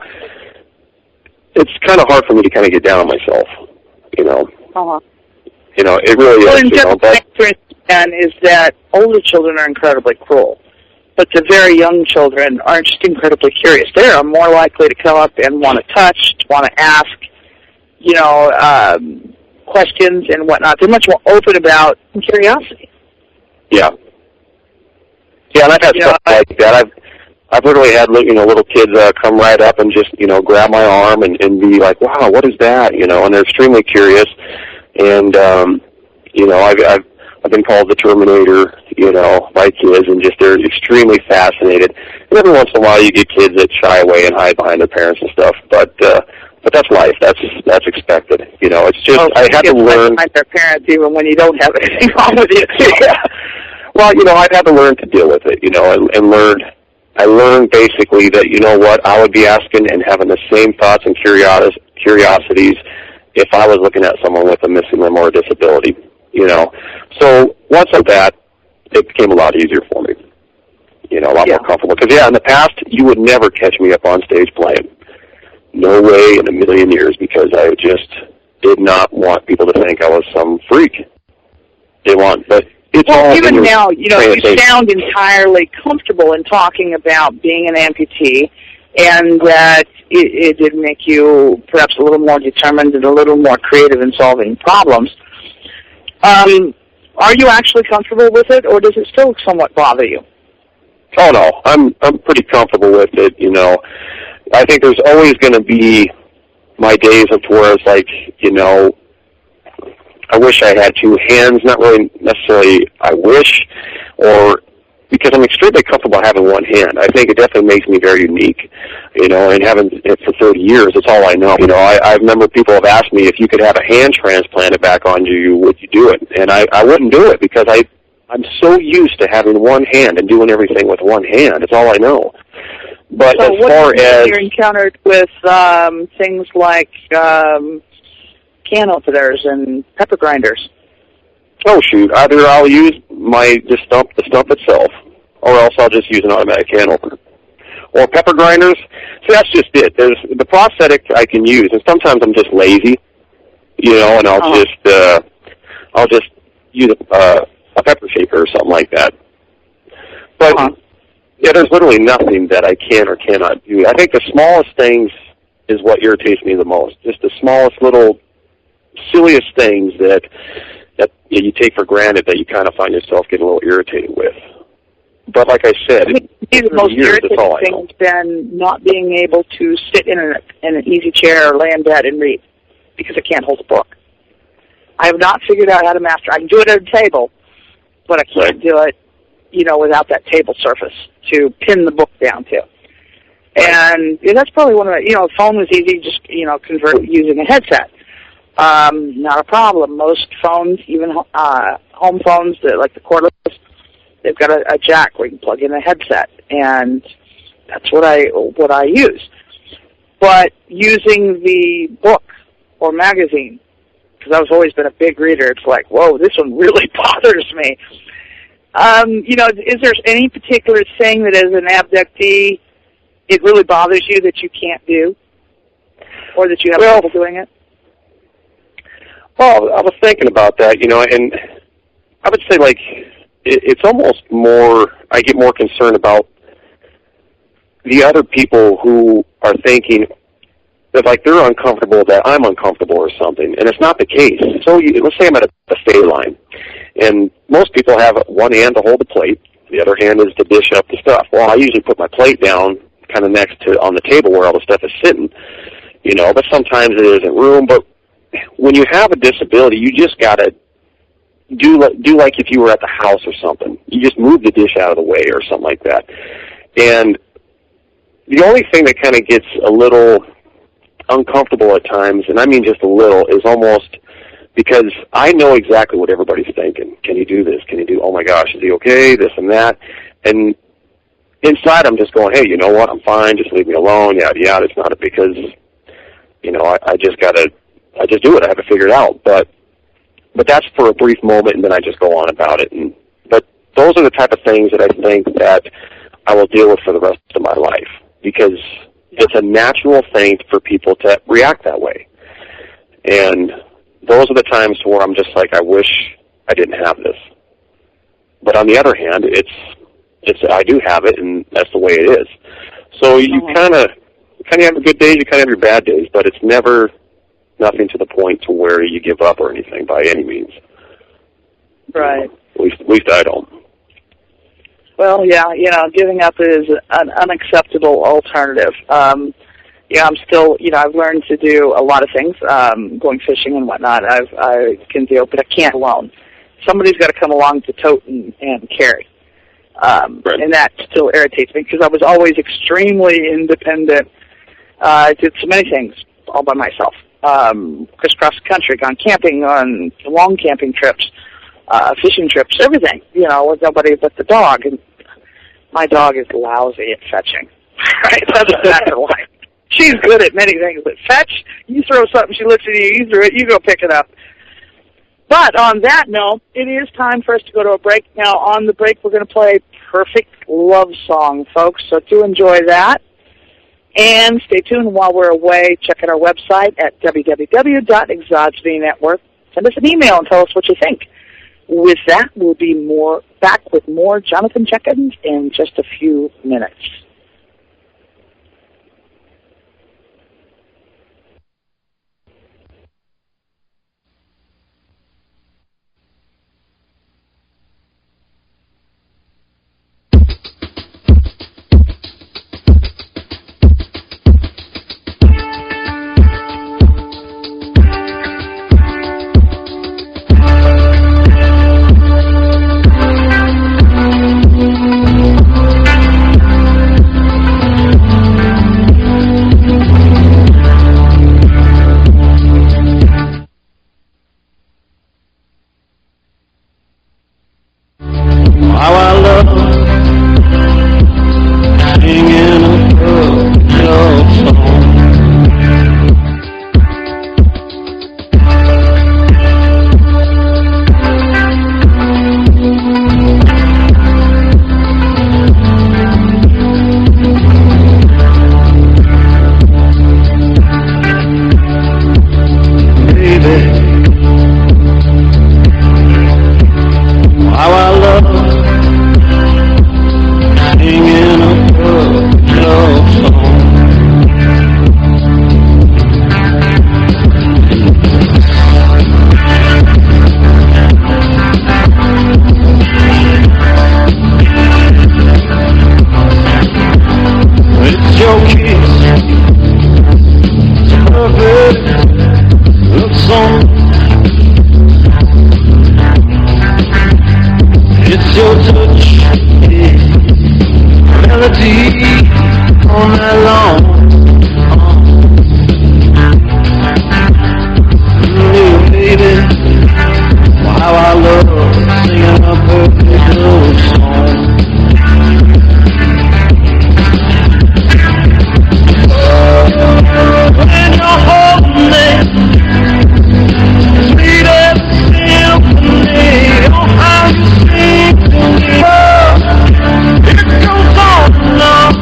it's kind of hard for me to kind of get down on myself, Uh-huh. It really is. And is that older children are incredibly cruel, but the very young children are just incredibly curious. They are more likely to come up and want to touch, want to ask, questions and whatnot. They're much more open about curiosity. Yeah. Yeah, and I've had stuff like that. I've literally had little kids come right up and just grab my arm and be like, "Wow, what is that?" And they're extremely curious. And I've been called the Terminator, by kids, and just they're extremely fascinated. And every once in a while, you get kids that shy away and hide behind their parents and stuff. But that's life. That's expected. It's just I had to learn. Behind their parents, even when you don't have anything wrong with you. Yeah. Well, I've had to learn to deal with it, and learn I learned basically that, you know what, I would be asking and having the same thoughts and curiosities if I was looking at someone with a missing limb or a disability, you know. So once of that, it became a lot easier for me, you know, a lot more comfortable. Because, in the past, you would never catch me up on stage playing. No way in a million years, because I just did not want people to think I was some freak. But it's all even now, you know, you sound entirely comfortable in talking about being an amputee, and that it did make you perhaps a little more determined and a little more creative in solving problems. Are you actually comfortable with it, or does it still somewhat bother you? Oh, no. I'm pretty comfortable with it, you know. I think there's always going to be my days of where it's like, you know, I wish I had two hands. Not really necessarily I wish, or because I'm extremely comfortable having one hand. I think it definitely makes me very unique, you know, and having it for 30 years, it's all I know. You know, I remember people have asked me if you could have a hand transplanted back on you, would you do it? And I wouldn't do it because I'm so used to having one hand and doing everything with one hand. It's all I know. But so as far as you're encountered with things like can openers and pepper grinders. Oh shoot! Either I'll use the stump itself, or else I'll just use an automatic can opener. Or pepper grinders. See, that's just it. There's the prosthetic I can use, and sometimes I'm just lazy, you know, and I'll just use a pepper shaker or something like that. But there's literally nothing that I can or cannot do. I think the smallest things is what irritates me the most. Just the smallest little silliest things that you take for granted that you kind of find yourself getting a little irritated with. But like I said, the most irritating thing has been not being able to sit in an easy chair or lay in bed and read because I can't hold a book. I have not figured out how to master. I can do it at a table, but I can't do it, you know, without that table surface to pin the book down to. And that's probably one of the, you know, phone was easy, just, you know, convert using a headset. Not a problem. Most phones, even home phones, like the cordless, they've got a jack where you can plug in a headset, and that's what I use. But using the book or magazine, because I've always been a big reader, it's like, whoa, this one really bothers me. You know, is there any particular thing that as an abductee it really bothers you that you can't do, or that you have trouble doing it? Well, I was thinking about that, you know, and I would say, like, it's almost more, I get more concerned about the other people who are thinking that, like, they're uncomfortable, that I'm uncomfortable or something, and it's not the case. So let's say I'm at a buffet line, and most people have one hand to hold the plate, the other hand is to dish up the stuff. Well, I usually put my plate down kind of next to, on the table where all the stuff is sitting, you know, but sometimes it isn't room. But when you have a disability, you just got to do like if you were at the house or something. You just move the dish out of the way or something like that. And the only thing that kind of gets a little uncomfortable at times, and I mean just a little, is almost because I know exactly what everybody's thinking. Can he do this? Can he do, oh my gosh, is he okay? This and that. And inside I'm just going, hey, you know what? I'm fine. Just leave me alone. Yada, yada. It's not because, you know, I just do it. I have to figure it out. But that's for a brief moment, and then I just go on about it. But those are the type of things that I think that I will deal with for the rest of my life, because it's a natural thing for people to react that way. And those are the times where I'm just like, I wish I didn't have this. But on the other hand, I do have it, and that's the way it is. So you kind of have good days, you kind of have your bad days, but it's never nothing to the point to where you give up or anything by any means. Right. At least I don't. Well, yeah, you know, giving up is an unacceptable alternative. Yeah, I'm still, you know, I've learned to do a lot of things, going fishing and whatnot. I can do, but I can't alone. Somebody's got to come along to tote and carry. Right. And that still irritates me because I was always extremely independent. I did so many things all by myself. Crisscross the country, gone camping on long camping trips, fishing trips, everything, you know, with nobody but the dog. And My dog is lousy at fetching. Right? That's exactly why. She's good at many things, but fetch, you throw something, she looks at you, you throw it, you go pick it up. But on that note, it is time for us to go to a break. Now, on the break, we're going to play Perfect Love Song, folks, so do enjoy that. And stay tuned while we're away. Check out our website at www.exogeny Network. Send us an email and tell us what you think. With that, we'll be back with more Jonathan Check-ins in just a few minutes. How I love singing a love song. Baby, how I love singing a love song. It's your kiss, it's a perfect love song. It's your touch, melody all night long. Little baby, how I love singing a perfect love song. When you're holding me, sweet as a symphony. Oh, how you sing to me. It goes on and on.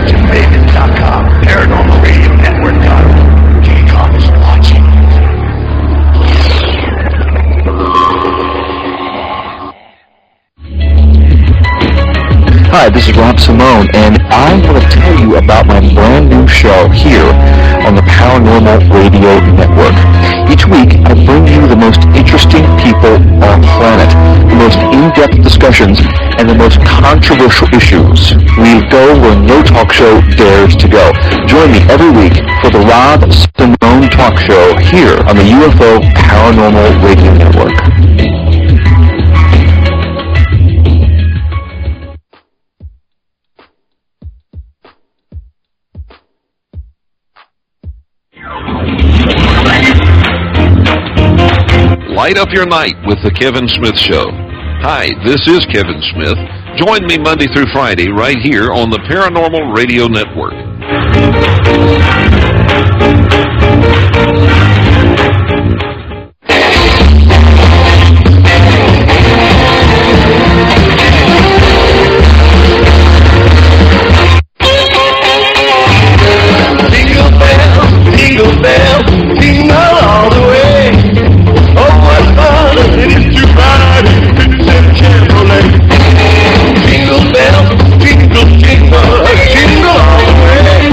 JimVegas.com, ParanormalRadioNetwork.com. J-Com is watching. Hi, this is Rob Simone, and I want to tell you about my brand new show here on the Paranormal Radio Network. Each week, I bring you the most interesting people on the planet, the most in-depth discussions, and the most controversial issues. We go where no talk show dares to go. Join me every week for the Rob Simone Talk Show here on the UFO Paranormal Radio Network. Light up your night with The Kevin Smith Show. Hi, this is Kevin Smith. Join me Monday through Friday right here on the Paranormal Radio Network. Jingle bell, jingle all the way. Oh, what fun it is to ride in a 57 Chevrolet. Jingle bell, jingle, jingle, jingle all the way.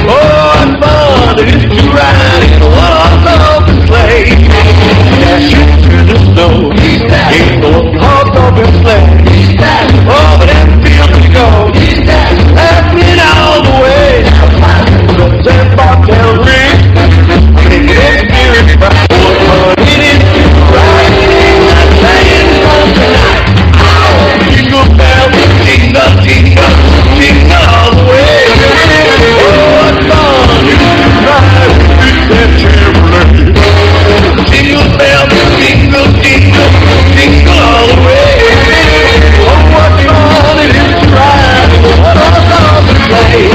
Oh, what fun it is to ride in a one-horse open sleigh. Dashing through the snow in a one-horse open sleigh. Oh, but that feels to go, laughing all the way. That bobtail ring, making it spirit bright. What fun it is to ride that lion from tonight. Oh, jingle bell, jingle, jingle, jingle all the way. Oh, what fun it is to ride with that Chevrolet. Jingle bell, jingle, jingle, jingle all the way. Oh, what fun it is to ride with one horse open sleigh.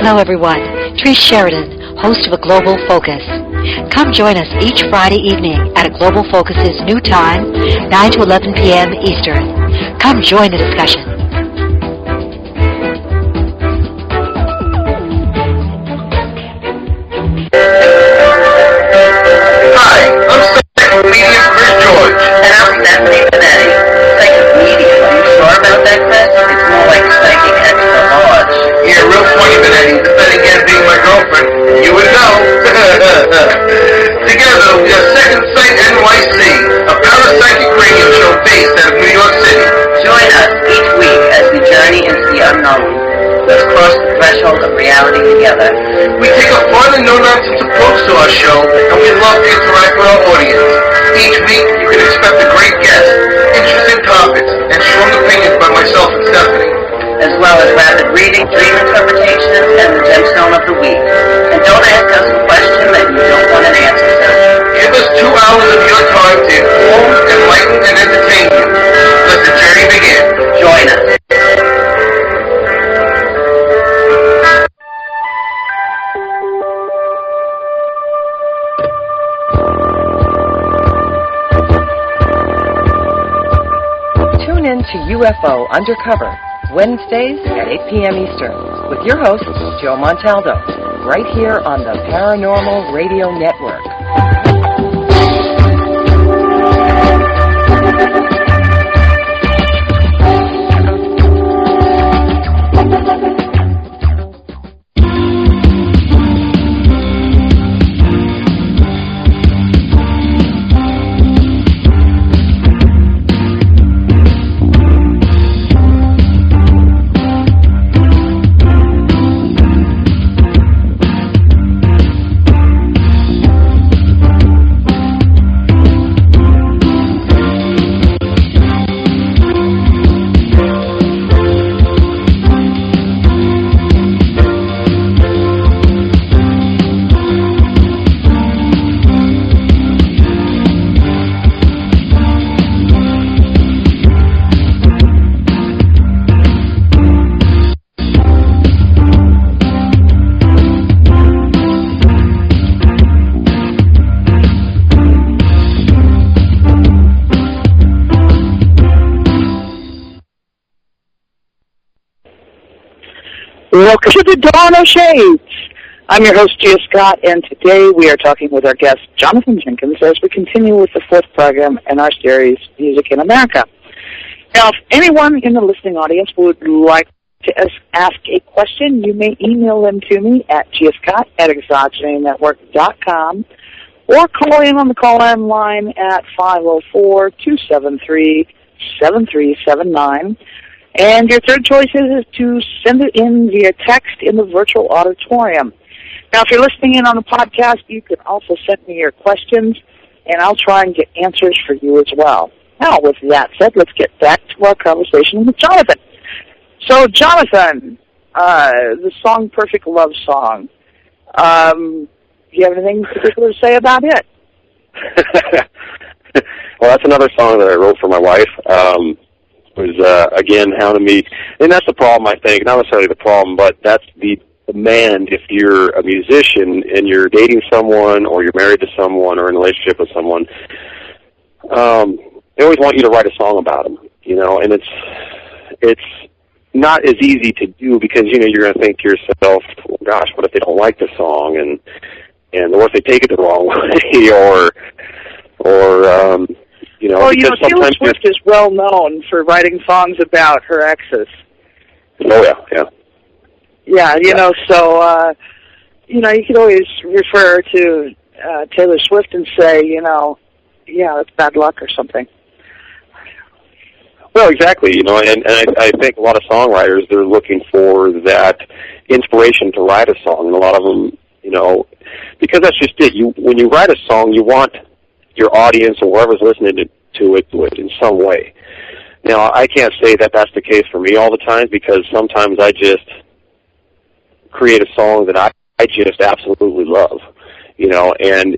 Hello everyone, Therese Sheridan, host of A Global Focus. Come join us each Friday evening at A Global Focus's new time, 9 to 11 p.m. Eastern. Come join the discussion. Hi, I'm psychic comedian Chris George. And I'm Stephanie Benetti. Psychic medium. Are you sure about that, Chris? It's more like psychic extra large. Yeah, real funny, Benetti. But then again, being my girlfriend, you would know. Together, we are Second Sight NYC, a parapsychic radio show based out of New York City. Join us each week as we journey into the unknown. Let's cross the threshold of reality together. We take a fun and no-nonsense approach to our show, and we love to interact with our audience. Each week, you can expect a great guest, interesting topics, and strong opinions by myself and Stephanie. As well as rapid reading, dream interpretations, and the gemstone of the week. And don't ask us a question that you don't want an answer to. Give us 2 hours of your time to inform, enlighten, and entertain you. Let the journey begin. Join us. Tune in to UFO Undercover, Wednesdays at 8 p.m. Eastern, with your host, Joe Montaldo, right here on the Paranormal Radio Network. Welcome to the Dawn O'Shades. I'm your host, Gia Scott, and today we are talking with our guest, Jonathan Jenkins, as we continue with the fourth program in our series, Music in America. Now, if anyone in the listening audience would like to ask a question, you may email them to me at giascott@exogenynetwork.com or call in on the call-in line at 504-273-7379. And your third choice is to send it in via text in the virtual auditorium. Now, if you're listening in on the podcast, you can also send me your questions, and I'll try and get answers for you as well. Now, with that said, let's get back to our conversation with Jonathan. So, Jonathan, the song Perfect Love Song, do you have anything particular to say about it? Well, that's another song that I wrote for my wife. Was again hounding me, and that's the problem, I think. Not necessarily the problem, but that's the demand if you're a musician and you're dating someone or you're married to someone or in a relationship with someone. They always want you to write a song about them, you know, and it's not as easy to do because, you know, you're going to think to yourself, well, gosh, what if they don't like the song, and or if they take it the wrong way, or you know, well, you know, Taylor Swift is well known for writing songs about her exes. Oh, yeah, yeah. Yeah, you know, so, you know, you could always refer to Taylor Swift and say, you know, yeah, that's bad luck or something. Well, exactly, you know, and I think a lot of songwriters, they're looking for that inspiration to write a song, and a lot of them, you know, because that's just it. When you write a song, you want your audience or whoever's listening to it in some way. Now, I can't say that that's the case for me all the time because sometimes I just create a song that I just absolutely love, you know, and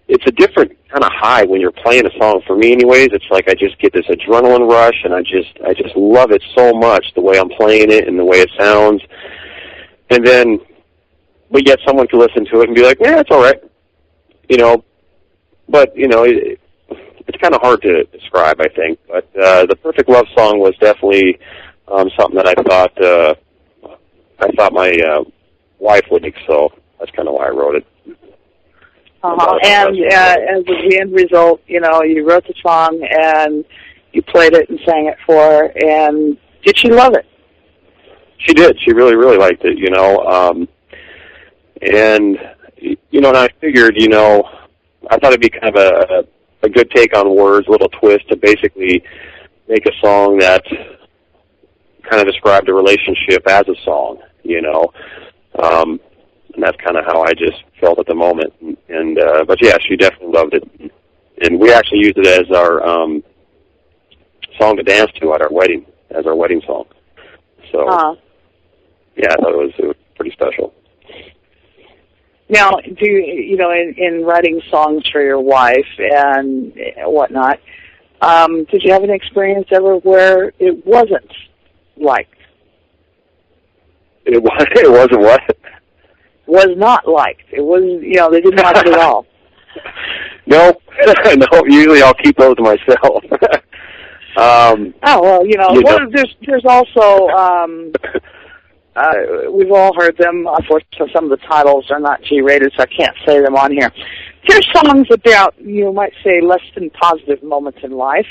it's a different kind of high when you're playing a song. For me anyways, it's like I just get this adrenaline rush, and I just love it so much, the way I'm playing it and the way it sounds. And then, but yet someone can listen to it and be like, yeah, it's all right, you know. But, you know, it's kind of hard to describe, I think. But the Perfect Love Song was definitely something that I thought my wife would like, so that's kind of why I wrote it. And as the end result, you know, you wrote the song and you played it and sang it for her, and did she love it? She did. She really, really liked it, you know. And, you know, and I figured, you know, I thought it'd be kind of a good take on words, a little twist to basically make a song that kind of described a relationship as a song, you know. And that's kind of how I just felt at the moment. And but yeah, she definitely loved it. And we actually used it as our song to dance to at our wedding, as our wedding song. So yeah, I thought it was pretty special. Now, do you know, in writing songs for your wife and whatnot, did you have an experience ever where it wasn't liked? It wasn't what? Was not liked. It was, you know, they didn't like it at all. No, no. Usually, I'll keep those to myself. Oh well, you know, there's also we've all heard them. Unfortunately, some of the titles are not G-rated, so I can't say them on here. Here's songs about, you might say, less than positive moments in life.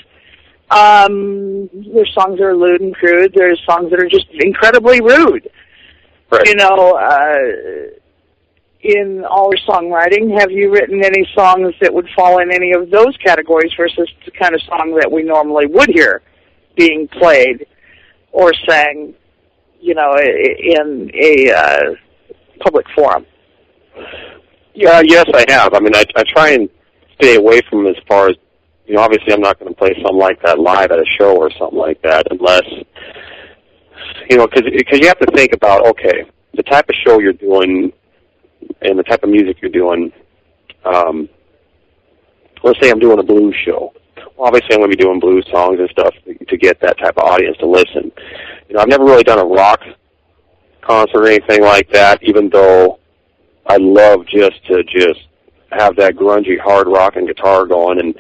There's songs that are lewd and crude. There's songs that are just incredibly rude. Right. You know, in all your songwriting, have you written any songs that would fall in any of those categories versus the kind of song that we normally would hear being played or sang, you know, in a public forum? Yeah, yes, I have. I mean, I try and stay away from as far as, you know, obviously I'm not going to play something like that live at a show or something like that unless, you know, because you have to think about, okay, the type of show you're doing and the type of music you're doing. Let's say I'm doing a blues show. Well, obviously I'm going to be doing blues songs and stuff to get that type of audience to listen. You know, I've never really done a rock concert or anything like that, even though I love just to have that grungy hard rock and guitar going and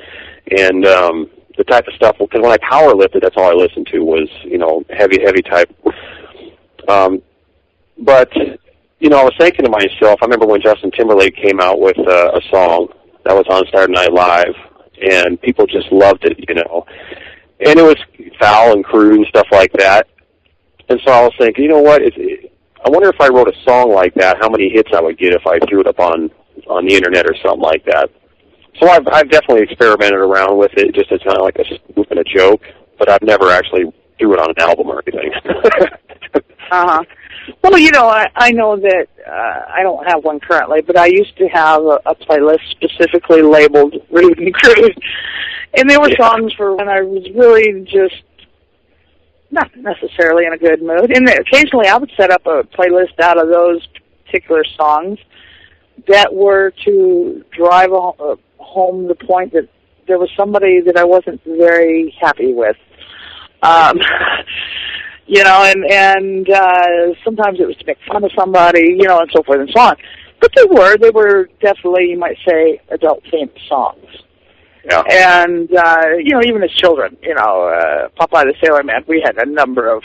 the type of stuff, because when I power lifted, that's all I listened to was, you know, heavy type. But, you know, I was thinking to myself, I remember when Justin Timberlake came out with a song that was on Saturday Night Live, and people just loved it, you know. And it was foul and crude and stuff like that. And so I was thinking, you know what, I wonder if I wrote a song like that, how many hits I would get if I threw it up on the internet or something like that. So I've definitely experimented around with it, just as kind of like a spoof and a joke, but I've never actually threw it on an album or anything. Uh-huh. Well, you know, I know that I don't have one currently, but I used to have a playlist specifically labeled Rude and Crude, and there were songs for when I was really just not necessarily in a good mood. And occasionally I would set up a playlist out of those particular songs that were to drive home the point that there was somebody that I wasn't very happy with. You know, and sometimes it was to make fun of somebody, you know, and so forth and so on. But they were definitely, you might say, adult-themed songs. Yeah. And, you know, even as children, you know, Popeye the Sailor Man, we had a number of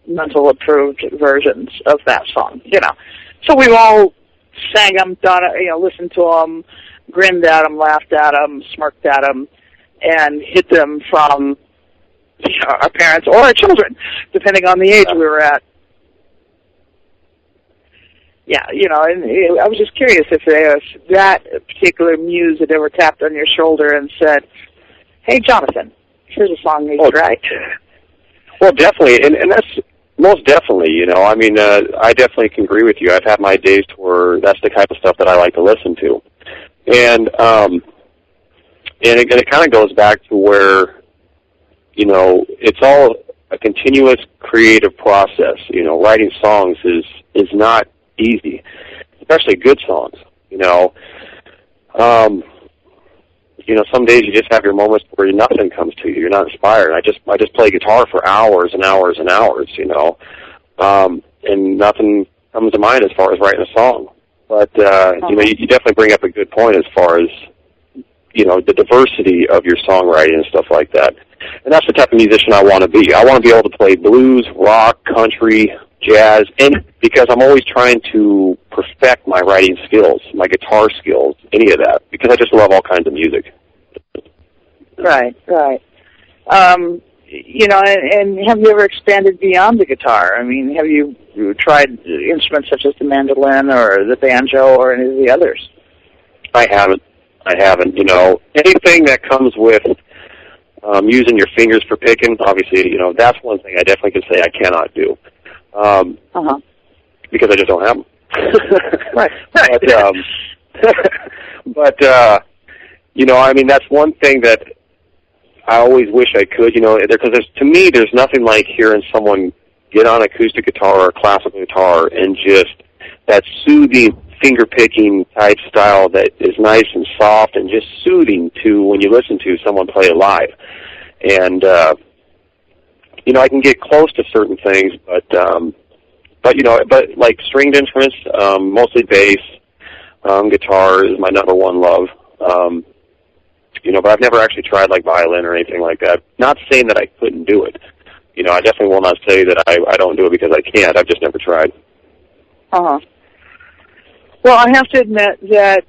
mental approved versions of that song, you know. So we all sang them, listened to them, grinned at them, laughed at them, smirked at them, and hit them from our parents or our children, depending on the age we were at. Yeah, you know, and I was just curious if that particular muse had ever tapped on your shoulder and said, "Hey, Jonathan, here's a song you should write." Well, definitely, and that's most definitely, you know. I mean, I definitely can agree with you. I've had my days where that's the type of stuff that I like to listen to, and it kind of goes back to where, you know, it's all a continuous creative process. You know, writing songs is not easy, especially good songs. You know, some days you just have your moments where nothing comes to you. You're not inspired. I just play guitar for hours and hours and hours. You know, and nothing comes to mind as far as writing a song. But you know, you definitely bring up a good point as far as, you know, the diversity of your songwriting and stuff like that. And that's the type of musician I want to be. I want to be able to play blues, rock, country, jazz, and because I'm always trying to perfect my writing skills, my guitar skills, any of that, because I just love all kinds of music. Right. You know, and have you ever expanded beyond the guitar? I mean, have you tried instruments such as the mandolin or the banjo or any of the others? I haven't. You know, anything that comes with using your fingers for picking, obviously, you know, that's one thing I definitely can say I cannot do. Because I just don't have them. Right. But you know, I mean, that's one thing that I always wish I could, you know, because to me, there's nothing like hearing someone get on acoustic guitar or classical guitar and just that soothing finger-picking type style that is nice and soft and just soothing to when you listen to someone play it live. And, you know, I can get close to certain things, but you know, but like stringed instruments, mostly bass, guitar is my number one love. You know, but I've never actually tried like violin or anything like that. Not saying that I couldn't do it, I definitely will not say that I don't do it because I can't. I've just never tried. Uh-huh. Well, I have to admit that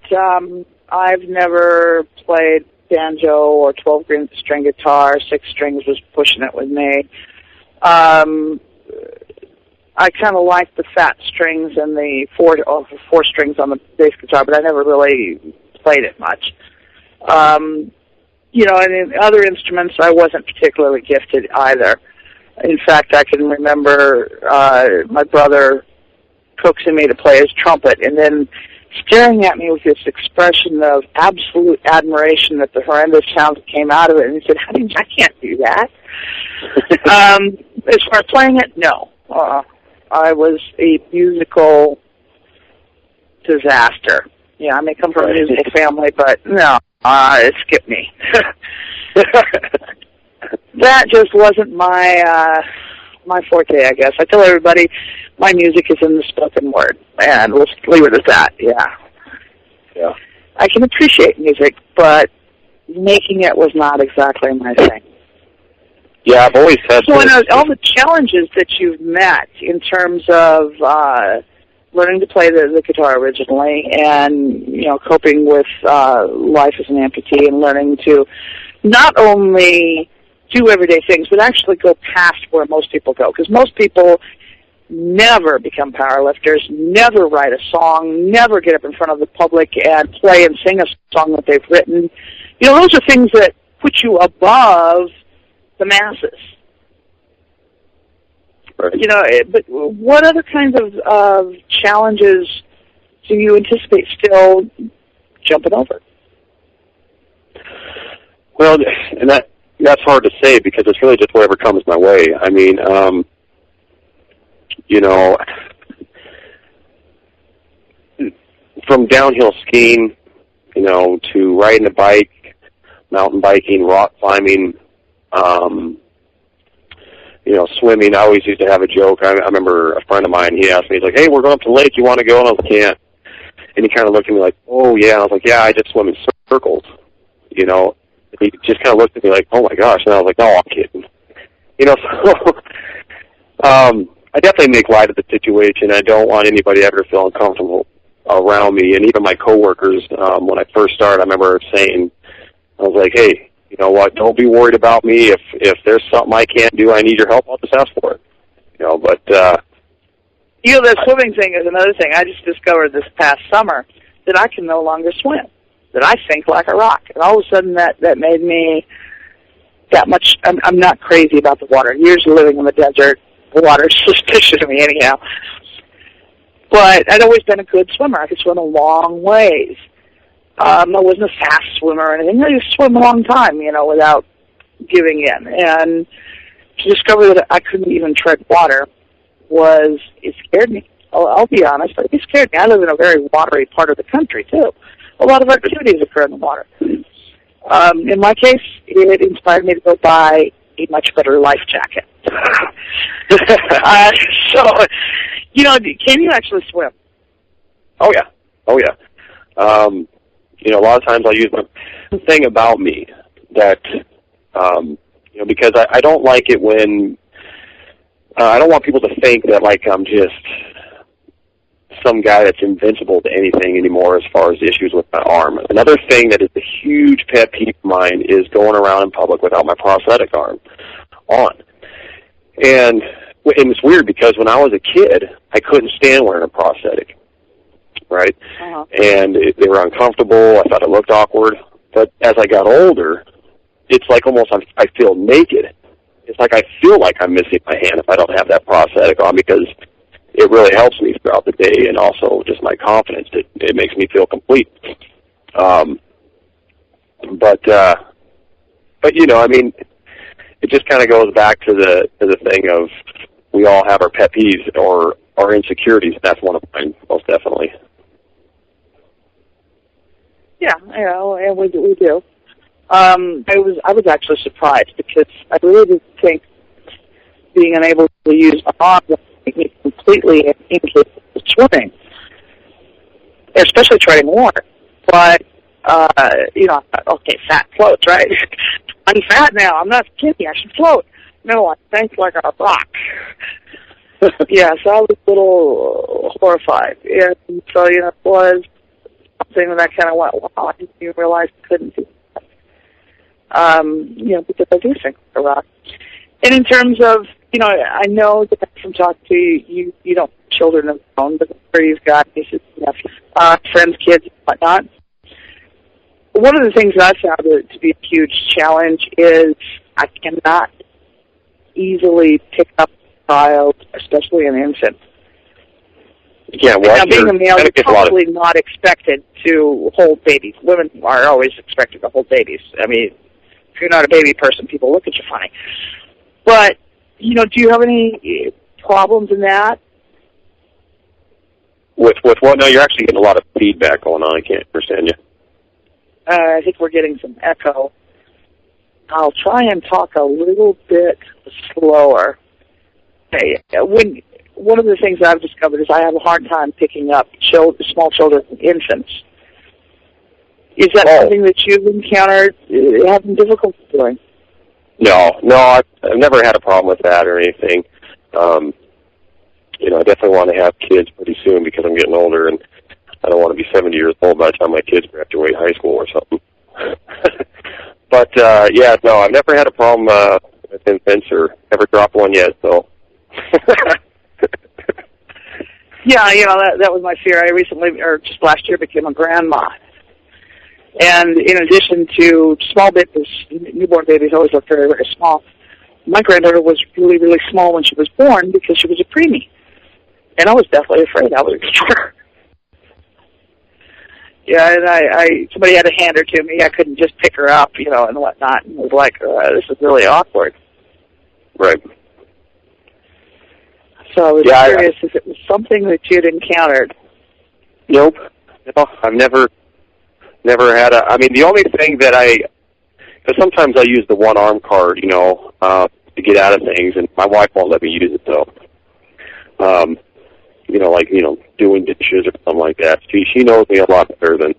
I've never played banjo or 12-string guitar. 6 strings was pushing it with me. I kind of like the fat strings and the 4 strings on the bass guitar, but I never really played it much. And in other instruments, I wasn't particularly gifted either. In fact, I can remember my brother coaxing me to play his trumpet and then staring at me with this expression of absolute admiration at the horrendous sound that came out of it. And he said, I can't do that. As far as playing it, no. I was a musical disaster. Yeah, I may come from a musical family, but no, it skipped me. That just wasn't my forte, I guess. I tell everybody my music is in the spoken word, and we'll leave it at that. Yeah. I can appreciate music, but making it was not exactly my thing. Yeah, I've always had. So, all the challenges that you've met in terms of learning to play the guitar originally, and coping with life as an amputee, and learning to not only do everyday things, but actually go past where most people go. Because most people never become powerlifters, never write a song, never get up in front of the public and play and sing a song that they've written. Those are things that put you above the masses. Right. But what other kinds of challenges do you anticipate still jumping over? Well, and that's hard to say because it's really just whatever comes my way. I mean, from downhill skiing, to riding a bike, mountain biking, rock climbing, swimming. I always used to have a joke. I remember a friend of mine, he asked me, he's like, hey, we're going up to the lake, you want to go? And I was like, can't. And he kind of looked at me like, oh, yeah. And I was like, yeah, I just swim in circles, He just kind of looked at me like, oh, my gosh. And I was like, no, I'm kidding. So I definitely make light of the situation. I don't want anybody ever to feel uncomfortable around me. And even my coworkers, when I first started, I remember saying, I was like, hey, you know what, don't be worried about me. If there's something I can't do, I need your help, I'll just ask for it. But... the swimming thing is another thing. I just discovered this past summer that I can no longer swim, that I sink like a rock. And all of a sudden that made me that much... I'm not crazy about the water. Years of living in the desert, the water's suspicious to me anyhow. But I'd always been a good swimmer. I could swim a long ways. I wasn't a fast swimmer or anything. I just swim a long time, without giving in. And to discover that I couldn't even tread water it scared me. I'll be honest, it scared me. I live in a very watery part of the country, too. A lot of activities occur in the water. In my case, it inspired me to go buy a much better life jacket. Can you actually swim? Oh, yeah. A lot of times I'll use my thing about me that, because I don't like it when, I don't want people to think that, I'm just some guy that's invincible to anything anymore as far as issues with my arm. Another thing that is a huge pet peeve of mine is going around in public without my prosthetic arm on. And it's weird because when I was a kid, I couldn't stand wearing a prosthetic. Right? Uh-huh. And they were uncomfortable. I thought it looked awkward. But as I got older, it's like almost I feel naked. It's like I feel like I'm missing my hand if I don't have that prosthetic on because it really helps me throughout the day and also just my confidence. It makes me feel complete. But it just kind of goes back to the thing of we all have our pet peeves or our insecurities. That's one of mine, most definitely. Yeah, and we do. I was actually surprised because I really didn't think being unable to use my arm would make me completely incapable of swimming, especially treading water. But okay, fat floats, right? I'm fat now. I'm not skinny. I should float. no, I sank like a rock. Yes, I was a little horrified. And so, it was something that I kind of went, wow, I didn't even realize I couldn't do that. Because I do sink like a rock. And in terms of, I know that from talking to you, you don't have children of your own, but I'm sure you've got nieces, nephews, friends, kids, and whatnot. One of the things that I found to be a huge challenge is I cannot easily pick up a child, especially an infant. Yeah, well, now, being a male, you're probably not expected to hold babies. Women are always expected to hold babies. I mean, if you're not a baby person, people look at you funny. But, do you have any problems in that? With what? No, you're actually getting a lot of feedback going on. I can't understand you. I think we're getting some echo. I'll try and talk a little bit slower. Okay. One of the things I've discovered is I have a hard time picking up small children and infants. Is that something that you've encountered having difficulty doing? No, I've never had a problem with that or anything. I definitely want to have kids pretty soon because I'm getting older, and I don't want to be 70 years old by the time my kids graduate high school or something. But, no, I've never had a problem with infants or never dropped one yet, so. Yeah, that was my fear. I recently, or just last year, became a grandma. And in addition to small babies, newborn babies always look very, very small. My granddaughter was really, really small when she was born because she was a preemie. And I was definitely afraid I would get her. Yeah, and somebody had to hand her to me. I couldn't just pick her up, and whatnot. And it was like, this is really awkward. Right. So I was curious if it was something that you'd encountered. Nope. No, I've never had the only thing that because sometimes I use the one-arm card, to get out of things, and my wife won't let me use it, though. Doing dishes or something like that. She knows me a lot better than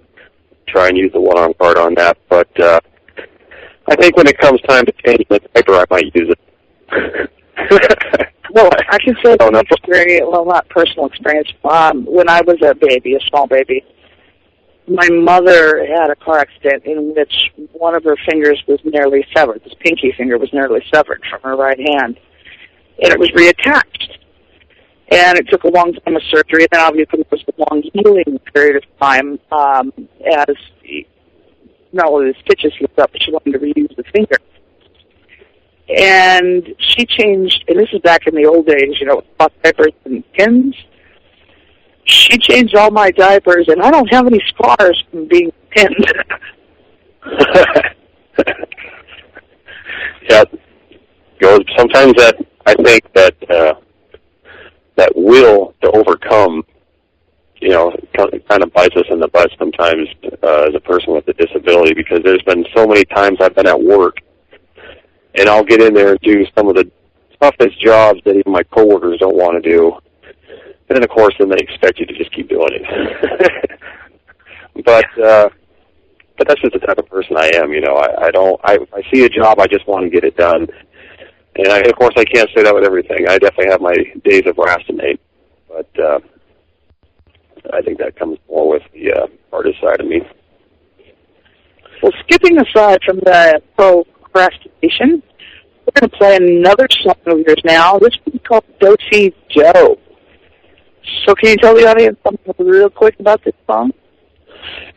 try and use the one-arm card on that, but I think when it comes time to change the diaper, I might use it. Well, I can say from experience, not personal experience. When I was a small baby, my mother had a car accident in which one of her fingers was nearly severed. This pinky finger was nearly severed from her right hand, and it was reattached. And it took a long time of surgery, and then obviously it was a long healing period of time as not only the stitches healed up, but she wanted to reuse the finger. And she changed, and this is back in the old days, diapers and pins. She changed all my diapers, and I don't have any scars from being pinned. Yeah, sometimes I think that that will to overcome, kind of bites us in the butt sometimes as a person with a disability, because there's been so many times I've been at work, and I'll get in there and do some of the toughest jobs that even my coworkers don't want to do. And then, of course, they expect you to just keep doing it. But that's just the type of person I am, I see a job, I just want to get it done. And, of course, I can't say that with everything. I definitely have my days of procrastinate. But I think that comes more with the artist side of me. Well, skipping aside from the procrastination, we're going to play another song of yours now. This one's called Do-Si-Do. So can you tell the audience something real quick about this song?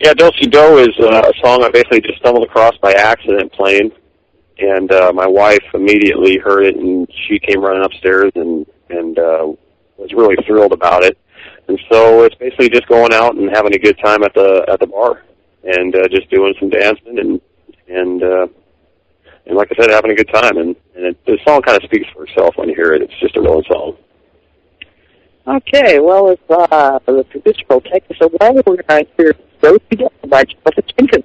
Yeah, Do-Si-Do is a song I basically just stumbled across by accident playing. And my wife immediately heard it, and she came running upstairs and was really thrilled about it. And so it's basically just going out and having a good time at the bar and just doing some dancing and like I said, having a good time. And the song kind of speaks for itself when you hear it. It's just a real song. Okay, well, if the producer will take us away, we're going to hear Do-Si-Do by Joseph Jenkins.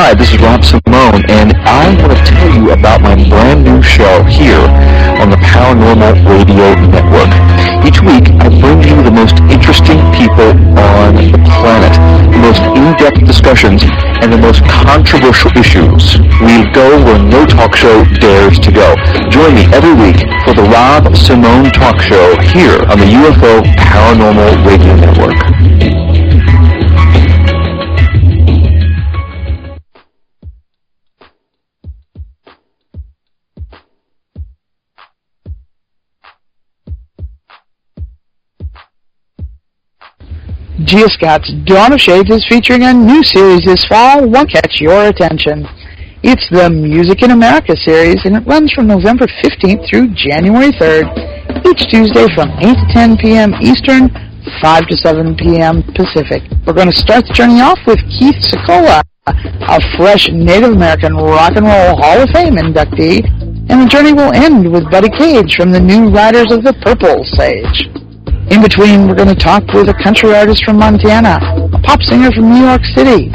Hi, this is Rob Simone, and I want to tell you about my brand new show here on the Paranormal Radio Network. Each week, I bring you the most interesting people on the planet, the most in-depth discussions, and the most controversial issues. We go where no talk show dares to go. Join me every week for the Rob Simone Talk Show here on the UFO Paranormal Radio Network. Gia Scott's Dawn of Shades is featuring a new series this fall, won't catch your attention. It's the Music in America series, and it runs from November 15th through January 3rd, each Tuesday from 8 to 10 p.m. Eastern, 5 to 7 p.m. Pacific. We're going to start the journey off with Keith Secola, a fresh Native American Rock and Roll Hall of Fame inductee, and the journey will end with Buddy Cage from the New Riders of the Purple Sage. In between, we're going to talk with a country artist from Montana, a pop singer from New York City,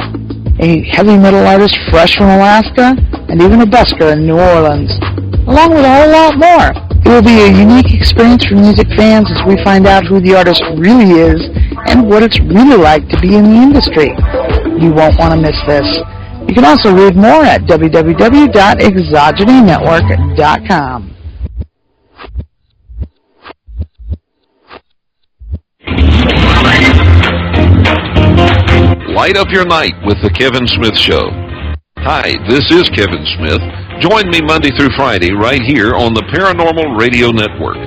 a heavy metal artist fresh from Alaska, and even a busker in New Orleans, along with a whole lot more. It will be a unique experience for music fans as we find out who the artist really is and what it's really like to be in the industry. You won't want to miss this. You can also read more at www.exogenynetwork.com. Light up your night with the Kevin Smith Show. Hi, this is Kevin Smith. Join me Monday through Friday right here on the Paranormal Radio Network.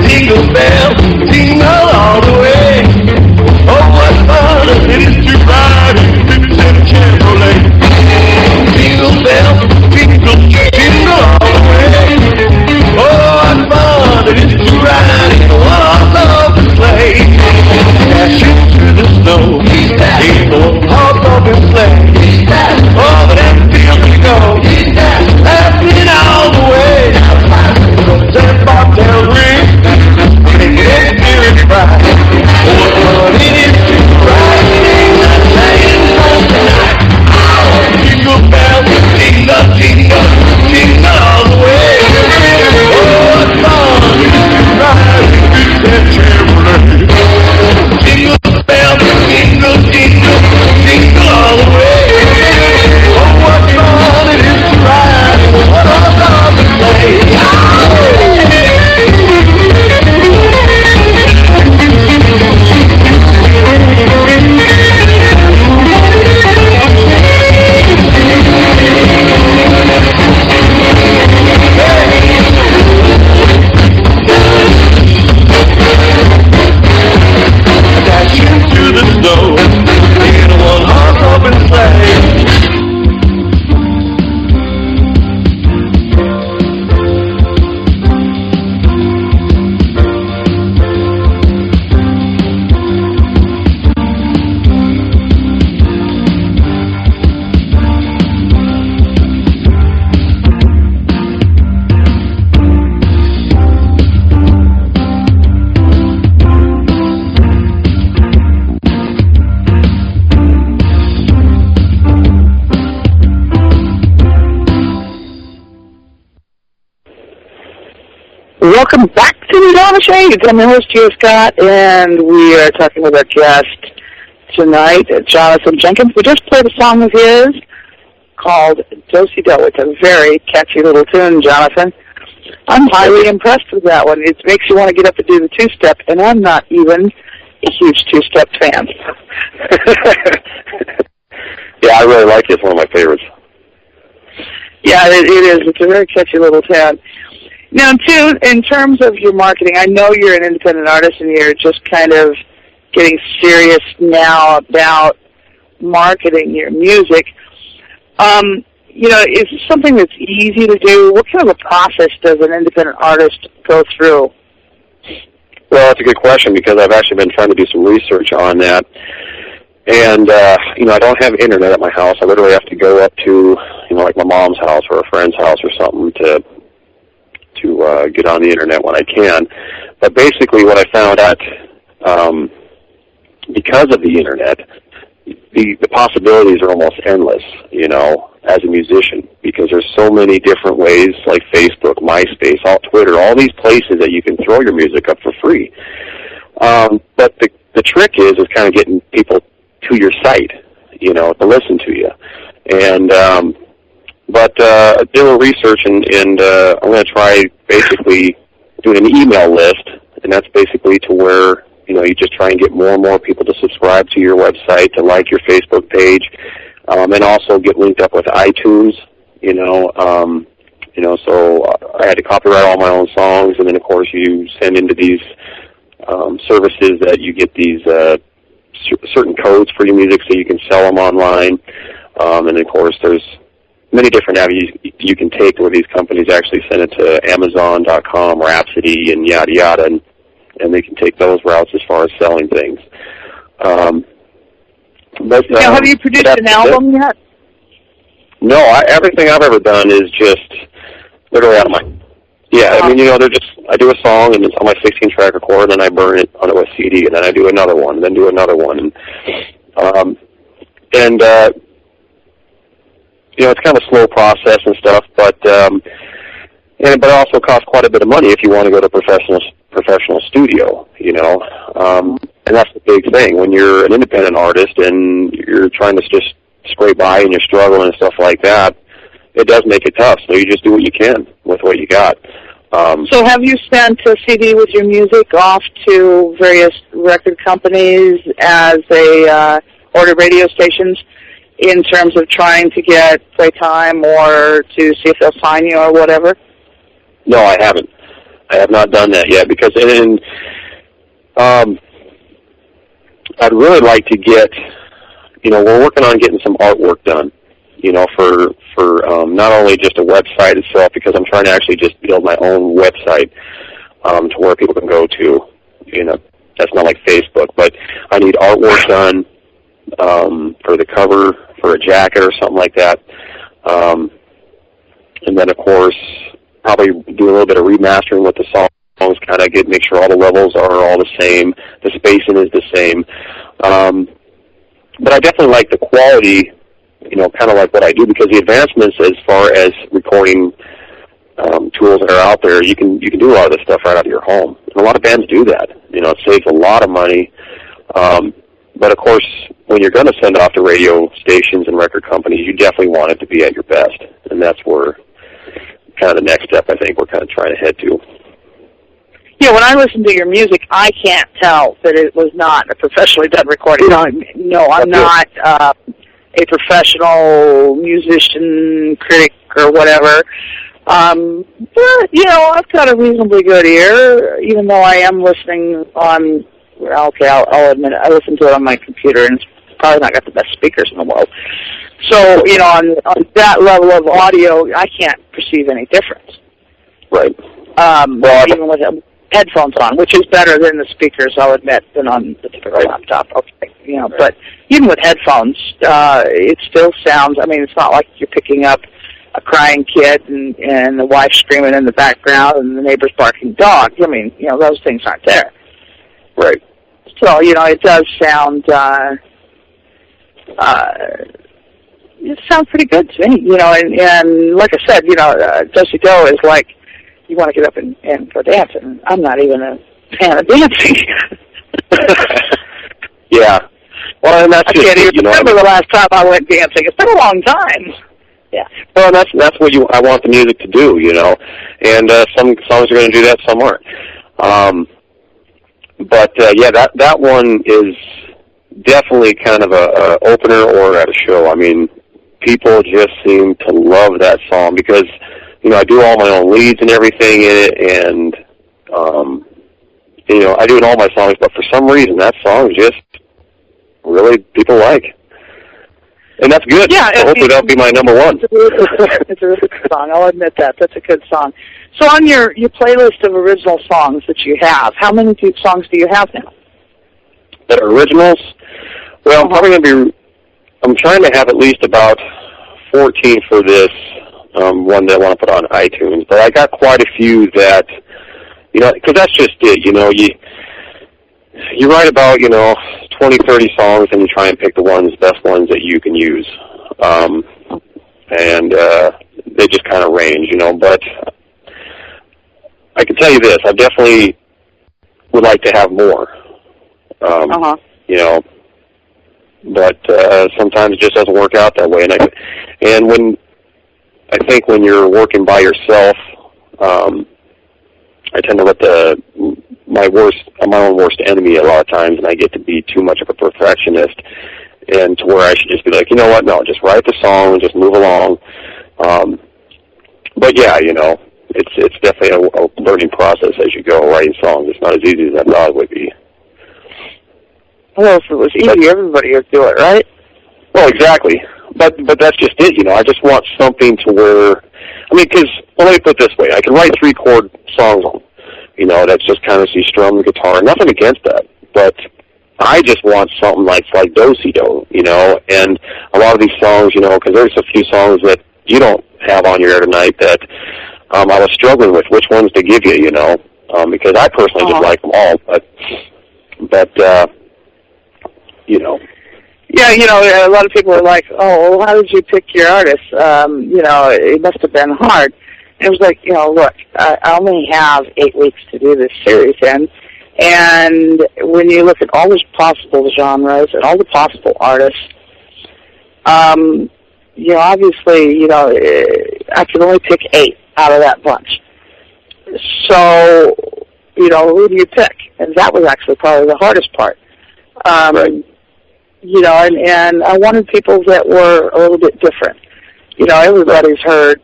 Jingle bell, jingle all the way. Oh, what fun it is to ride in a Chevrolet. Jingle bell, jingle, jingle all the way. Oh, what fun it is to ride in a one-horse sleigh. Dashing through the snow in a one-horse sleigh. Oh, but that feels to go, laughing all the way. That bobtail ring. It's right. What fun it is to ride in the train tonight. Jingle bells, jingle, jingle, jingle all the way. Oh, what fun it is to ride in that Chevrolet. Jingle bells, jingle, jingle, jingle all the way. Oh, what fun it is to ride in one of the sleigh. Welcome back to the Dawn of Shades. I'm your host, Gia Scott, and we are talking with our guest tonight, Jonathan Jenkins. We just played a song of his called Do-Si-Do. It's a very catchy little tune, Jonathan. I'm highly impressed with that one. It makes you want to get up and do the two-step, and I'm not even a huge two-step fan. Yeah, I really like it. It's one of my favorites. Yeah, it is. It's a very catchy little tune. Now, too, in terms of your marketing, I know you're an independent artist and you're just kind of getting serious now about marketing your music. You know, is this something that's easy to do? What kind of a process does an independent artist go through? Well, that's a good question because I've actually been trying to do some research on that. And, I don't have internet at my house. I literally have to go up to, like my mom's house or a friend's house or something to get on the internet when I can. But basically what I found out, because of the internet, the possibilities are almost endless, as a musician, because there's so many different ways, like Facebook, MySpace, Twitter, all these places that you can throw your music up for free. But the trick is kind of getting people to your site, to listen to you. And but I did a little research, and I'm going to try basically doing an email list, and that's basically to where you just try and get more and more people to subscribe to your website, to like your Facebook page, and also get linked up with iTunes. So I had to copyright all my own songs, and then of course you send into these services that you get these certain codes for your music, so you can sell them online. And of course, there's many different avenues you can take where these companies actually send it to Amazon.com, Rhapsody, and yada yada, and they can take those routes as far as selling things. Now, have you produced an album yet? No, everything I've ever done is just literally out of my... Yeah, I mean, I do a song, and it's on my 16-track recorder, and then I burn it onto a CD, and then I do another one, and then do another one. And it's kind of a slow process and stuff, but it also costs quite a bit of money if you want to go to professional studio, and that's the big thing. When you're an independent artist and you're trying to just scrape by and you're struggling and stuff like that, it does make it tough. So you just do what you can with what you got. So have you sent a CD with your music off to various record companies as or to radio stations in terms of trying to get playtime or to see if they'll sign you or whatever? No, I haven't. I have not done that yet because I'd really like to get, we're working on getting some artwork done, for not only just a website itself, because I'm trying to actually just build my own website to where people can go to. That's not like Facebook, but I need artwork done for the cover, for a jacket or something like that. And then, of course, probably do a little bit of remastering with the songs, kind of make sure all the levels are all the same, the spacing is the same. But I definitely like the quality, kind of like what I do, because the advancements as far as recording tools that are out there, you can do a lot of this stuff right out of your home. And a lot of bands do that. It saves a lot of money. But, of course, when you're going to send it off to radio stations and record companies, you definitely want it to be at your best. And that's where kind of the next step I think we're kind of trying to head to. Yeah, when I listen to your music, I can't tell that it was not a professionally done recording. No, I'm not a professional musician, critic, or whatever. But, I've got a reasonably good ear, even though I am listening on... Okay, I'll admit it. I listen to it on my computer, and it's probably not got the best speakers in the world. So, on that level of audio, I can't perceive any difference. Right. Even with headphones on, which is better than the speakers, I'll admit, than on the typical laptop. Okay, but even with headphones, it still sounds. I mean, it's not like you're picking up a crying kid and the wife screaming in the background and the neighbor's barking dog. I mean, those things aren't there. Right. So, it does sound, it sounds pretty good to me, and like I said, Dosey Do is like, you want to get up and go dancing. I'm not even a fan of dancing. Yeah. Well, and that's I can't even remember the last time I went dancing. It's been a long time. Yeah. Well, that's what I want the music to do, and some songs are going to do that, some aren't. But that one is definitely kind of a opener or at a show. I mean, people just seem to love that song because, I do all my own leads and everything in it, and, I do it in all my songs, but for some reason that song just really people like. And that's good. Yeah, so hopefully that'll be my number one. It's a really good song. I'll admit that. That's a good song. So on your playlist of original songs that you have, how many songs do you have now? That are originals? Well, I'm trying to have at least about 14 for this one that I want to put on iTunes, but I got quite a few that, because that's just it, you write about, 20, 30 songs, and you try and pick the best ones that you can use. And they just kind of range, but I can tell you this, I definitely would like to have more, but sometimes it just doesn't work out that way. And I think when you're working by yourself, I tend to let my own worst enemy a lot of times, and I get to be too much of a perfectionist, and to where I should just be like, you know what, no, just write the song, just move along. But yeah, it's definitely a learning process as you go writing songs. It's not as easy as I thought it would be. Well, if it was easy, everybody would do it, right? Well, exactly. But that's just it, I just want something to where, because, let me put it this way, I can write 3-chord songs, that's just kind of strum the guitar, nothing against that, but I just want something like do-si-do, and a lot of these songs, because there's a few songs that you don't have on your air tonight that I was struggling with which ones to give you, because I personally just like them all, but Yeah, a lot of people are like, oh, well, how did you pick your artists? It must have been hard. And it was like, look, I only have 8 weeks to do this series in, and when you look at all the possible genres and all the possible artists, obviously, I can only pick 8 out of that bunch. So, who do you pick? And that was actually probably the hardest part. Right. And I wanted people that were a little bit different. Everybody's heard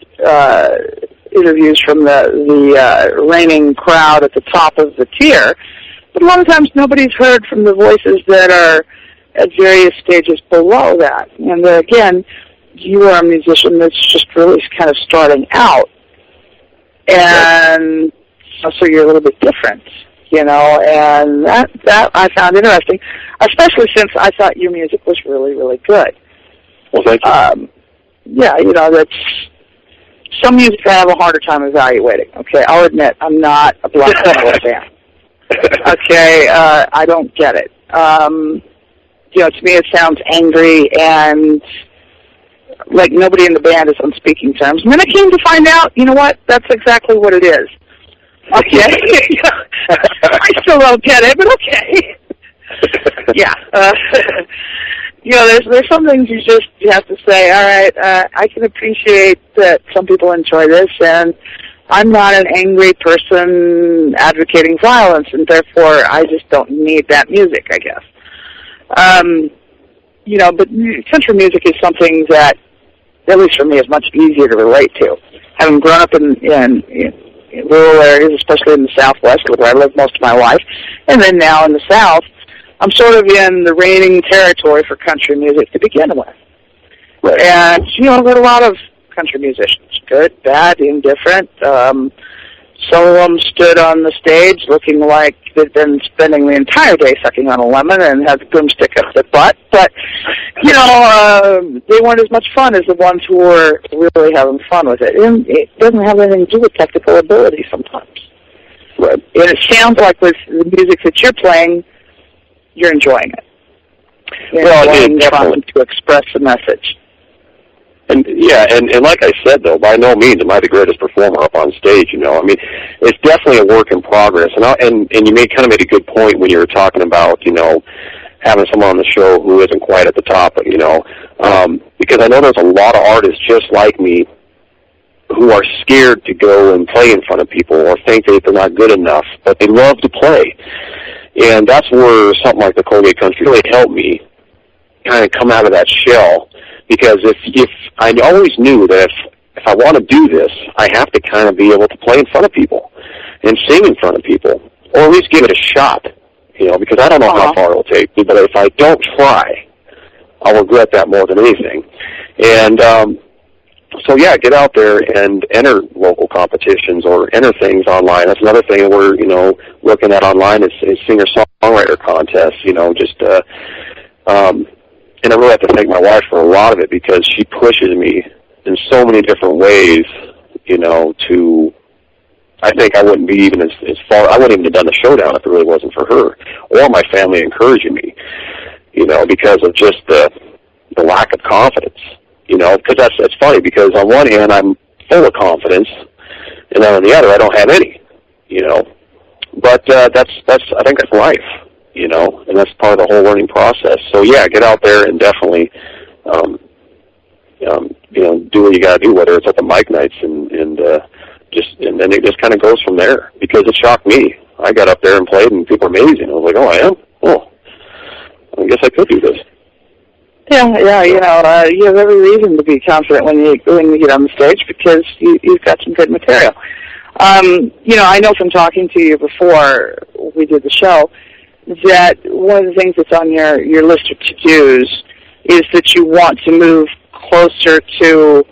interviews from the reigning crowd at the top of the tier, but a lot of times nobody's heard from the voices that are at various stages below that. And again, you are a musician that's just really kind of starting out, and so you're a little bit different. And that I found interesting, especially since I thought your music was really, really good. Well, thank you. That's some music I have a harder time evaluating. Okay, I'll admit I'm not a black metal fan. Okay, I don't get it. To me it sounds angry and like nobody in the band is on speaking terms. And then I came to find out, that's exactly what it is. Okay. I still don't get it, but okay. Yeah. There's some things you have to say, all right, I can appreciate that some people enjoy this, and I'm not an angry person advocating violence, and therefore I just don't need that music, I guess. But country music is something that, at least for me, is much easier to relate to. Having grown up in rural areas, especially in the Southwest, where I lived most of my life, and then now in the South, I'm sort of in the reigning territory for country music to begin with. Right. And, I've got a lot of country musicians, good, bad, indifferent. Some of them stood on the stage looking like they'd been spending the entire day sucking on a lemon and had the broomstick up their butt. But, they weren't as much fun as the ones who were really having fun with it. And it doesn't have anything to do with technical ability sometimes. Right. And it sounds like with the music that you're playing, you're enjoying it. Well, trying to express a message. And and like I said, though, by no means am I the greatest performer up on stage. It's definitely a work in progress. And you made a good point when you were talking about having someone on the show who isn't quite at the top, because I know there's a lot of artists just like me who are scared to go and play in front of people or think that they're not good enough, but they love to play. And that's where something like the Colgate Country really helped me kind of come out of that shell. Because if I always knew that if I want to do this, I have to kind of be able to play in front of people and sing in front of people, or at least give it a shot, because I don't know how far it'll take me, but if I don't try, I'll regret that more than anything. And so, get out there and enter local competitions or enter things online. That's another thing that we're, looking at online is singer-songwriter contests, And I really have to thank my wife for a lot of it, because she pushes me in so many different ways, you know, to, I think I wouldn't be even as far, I wouldn't even have done the showdown if it really wasn't for her, or my family encouraging me, you know, because of just the lack of confidence, you know, because that's funny, because on one hand, I'm full of confidence, and then on the other, I don't have any, you know, but I think that's life. You know, and that's part of the whole learning process. So yeah, get out there and definitely, you know, do what you got to do, whether it's at the mic nights and then it just kind of goes from there. Because it shocked me. I got up there and played, and people were amazing. I was like, oh, I am? Oh, I guess I could do this. Yeah, you know, you have every reason to be confident when you get on the stage, because you've got some good material. You know, I know from talking to you before we did the show that one of the things that's on your list of to-dos is that you want to move closer to,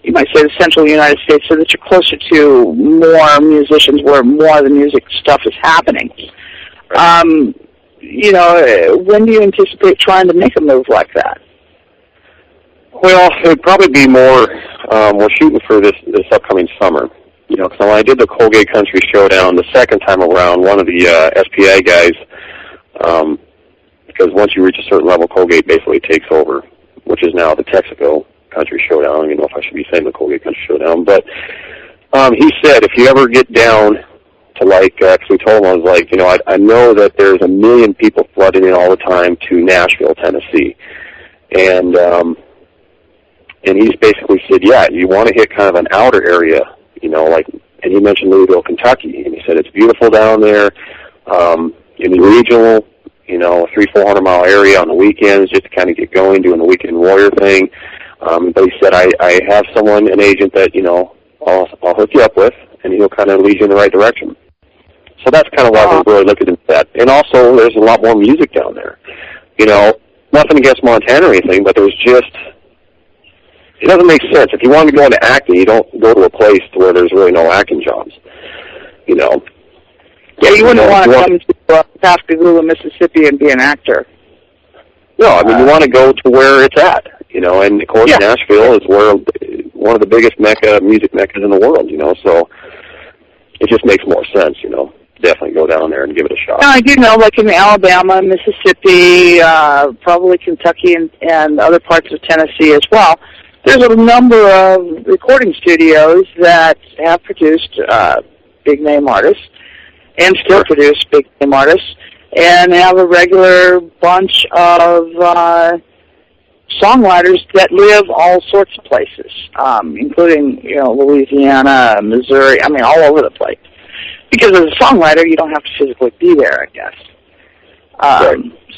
you might say, the central United States, so that you're closer to more musicians where more of the music stuff is happening. You know, when do you anticipate trying to make a move like that? Well, it would probably be more, we're shooting for this upcoming summer. You know, because when I did the Colgate Country Showdown the second time around, one of the SPA guys, because once you reach a certain level, Colgate basically takes over, which is now the Texaco Country Showdown. I don't even know if I should be saying the Colgate Country Showdown, but he said if you ever get down to like, because we told him, I was like, you know, I know that there's 1 million people flooding in all the time to Nashville, Tennessee, and he's basically said, yeah, you want to hit kind of an outer area, you know, like, and he mentioned Louisville, Kentucky, and he said it's beautiful down there, in the regional, you know, 300-400 mile area on the weekends, just to kind of get going, doing the weekend warrior thing. But he said, I have someone, an agent that, you know, I'll hook you up with, and he'll kind of lead you in the right direction. So that's kind of why we're really looking at that. And also, there's a lot more music down there. You know, nothing against Montana or anything, but there's just, it doesn't make sense. If you want to go into acting, you don't go to a place where there's really no acting jobs, you know. Yeah, you wouldn't want to come to Pascagoula, Mississippi and be an actor. No, I mean, you want to go to where it's at, you know, and of course Nashville is where one of the biggest music meccas in the world, you know, so it just makes more sense, you know. Definitely go down there and give it a shot. Now, I do know, like in Alabama, Mississippi, probably Kentucky and other parts of Tennessee as well, there's a number of recording studios that have produced big-name artists and still produce big-name artists and have a regular bunch of songwriters that live all sorts of places, including, you know, Louisiana, Missouri, I mean, all over the place. Because as a songwriter, you don't have to physically be there, I guess.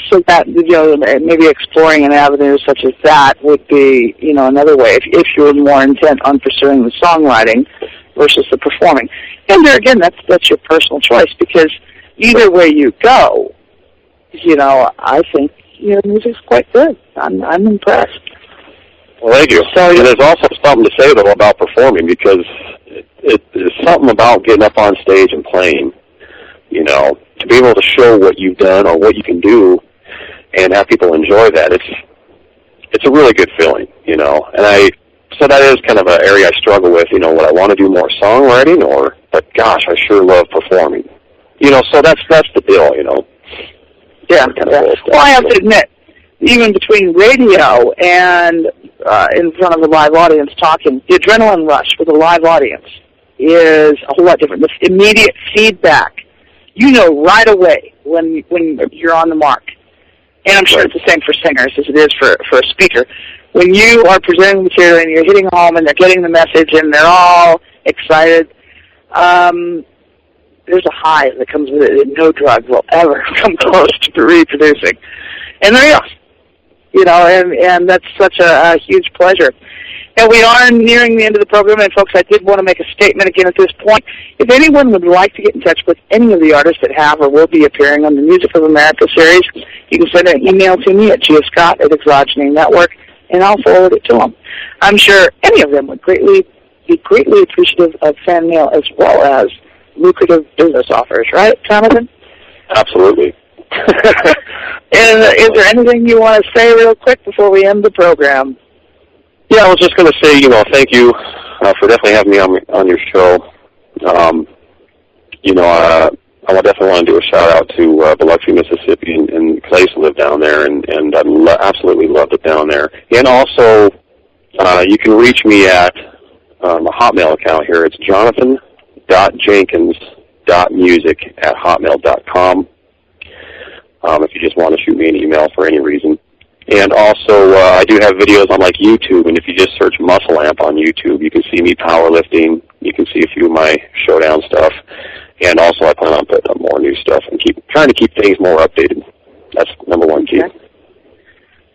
So that, you know, maybe exploring an avenue such as that would be, you know, another way if you were more intent on pursuing the songwriting versus the performing. And there again, that's your personal choice, because either way you go, you know, I think your music's quite good. I'm impressed. Well, thank you. So, and there's also something to say, though, about performing, because there's something about getting up on stage and playing, you know, to be able to show what you've done or what you can do and have people enjoy that. It's a really good feeling, you know. And so that is kind of an area I struggle with, you know, would I want to do more songwriting but gosh, I sure love performing. You know, so that's the deal, you know. Yeah. Well, I have to admit, even between radio and in front of a live audience talking, the adrenaline rush with a live audience is a whole lot different. The immediate feedback, you know right away when you're on the mark. And I'm sure it's the same for singers as it is for a speaker. When you are presenting material and you're hitting home and they're getting the message and they're all excited, there's a high that comes with it that no drug will ever come close to reproducing. And there you are. You know, and that's such a huge pleasure. And we are nearing the end of the program, and folks, I did want to make a statement again at this point. If anyone would like to get in touch with any of the artists that have or will be appearing on the Music of America series, you can send an email to me at giascott@Exogeny Network, and I'll forward it to them. I'm sure any of them would be greatly appreciative of fan mail as well as lucrative business offers, right, Jonathan? Absolutely. And is there anything you want to say real quick before we end the program? Yeah, I was just going to say, thank you for definitely having me on your show. I definitely want to do a shout-out to Biloxi, Mississippi, and because I used to live down there, and I absolutely loved it down there. And also, you can reach me at my Hotmail account here. It's jonathan.jenkins.music@hotmail.com if you just want to shoot me an email for any reason. And also, I do have videos on YouTube, and if you just search Muscle Amp on YouTube, you can see me powerlifting. You can see a few of my showdown stuff. And also, I plan on putting up more new stuff and trying to keep things more updated. That's number one key. Okay.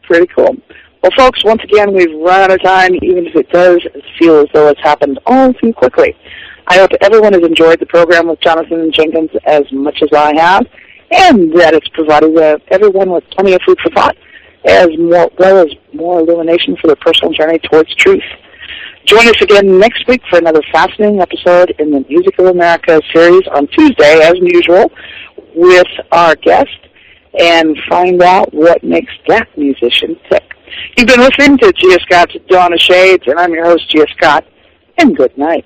Pretty cool. Well, folks, once again, we've run out of time, even if it does feel as though it's happened all too quickly. I hope everyone has enjoyed the program with Jonathan Jenkins as much as I have, and that it's provided everyone with plenty of food for thought, as well as more illumination for their personal journey towards truth. Join us again next week for another fascinating episode in the Music of America series on Tuesday, as usual, with our guest, and find out what makes that musician tick. You've been listening to Gia Scott's Dawn of Shades, and I'm your host, Gia Scott, and good night.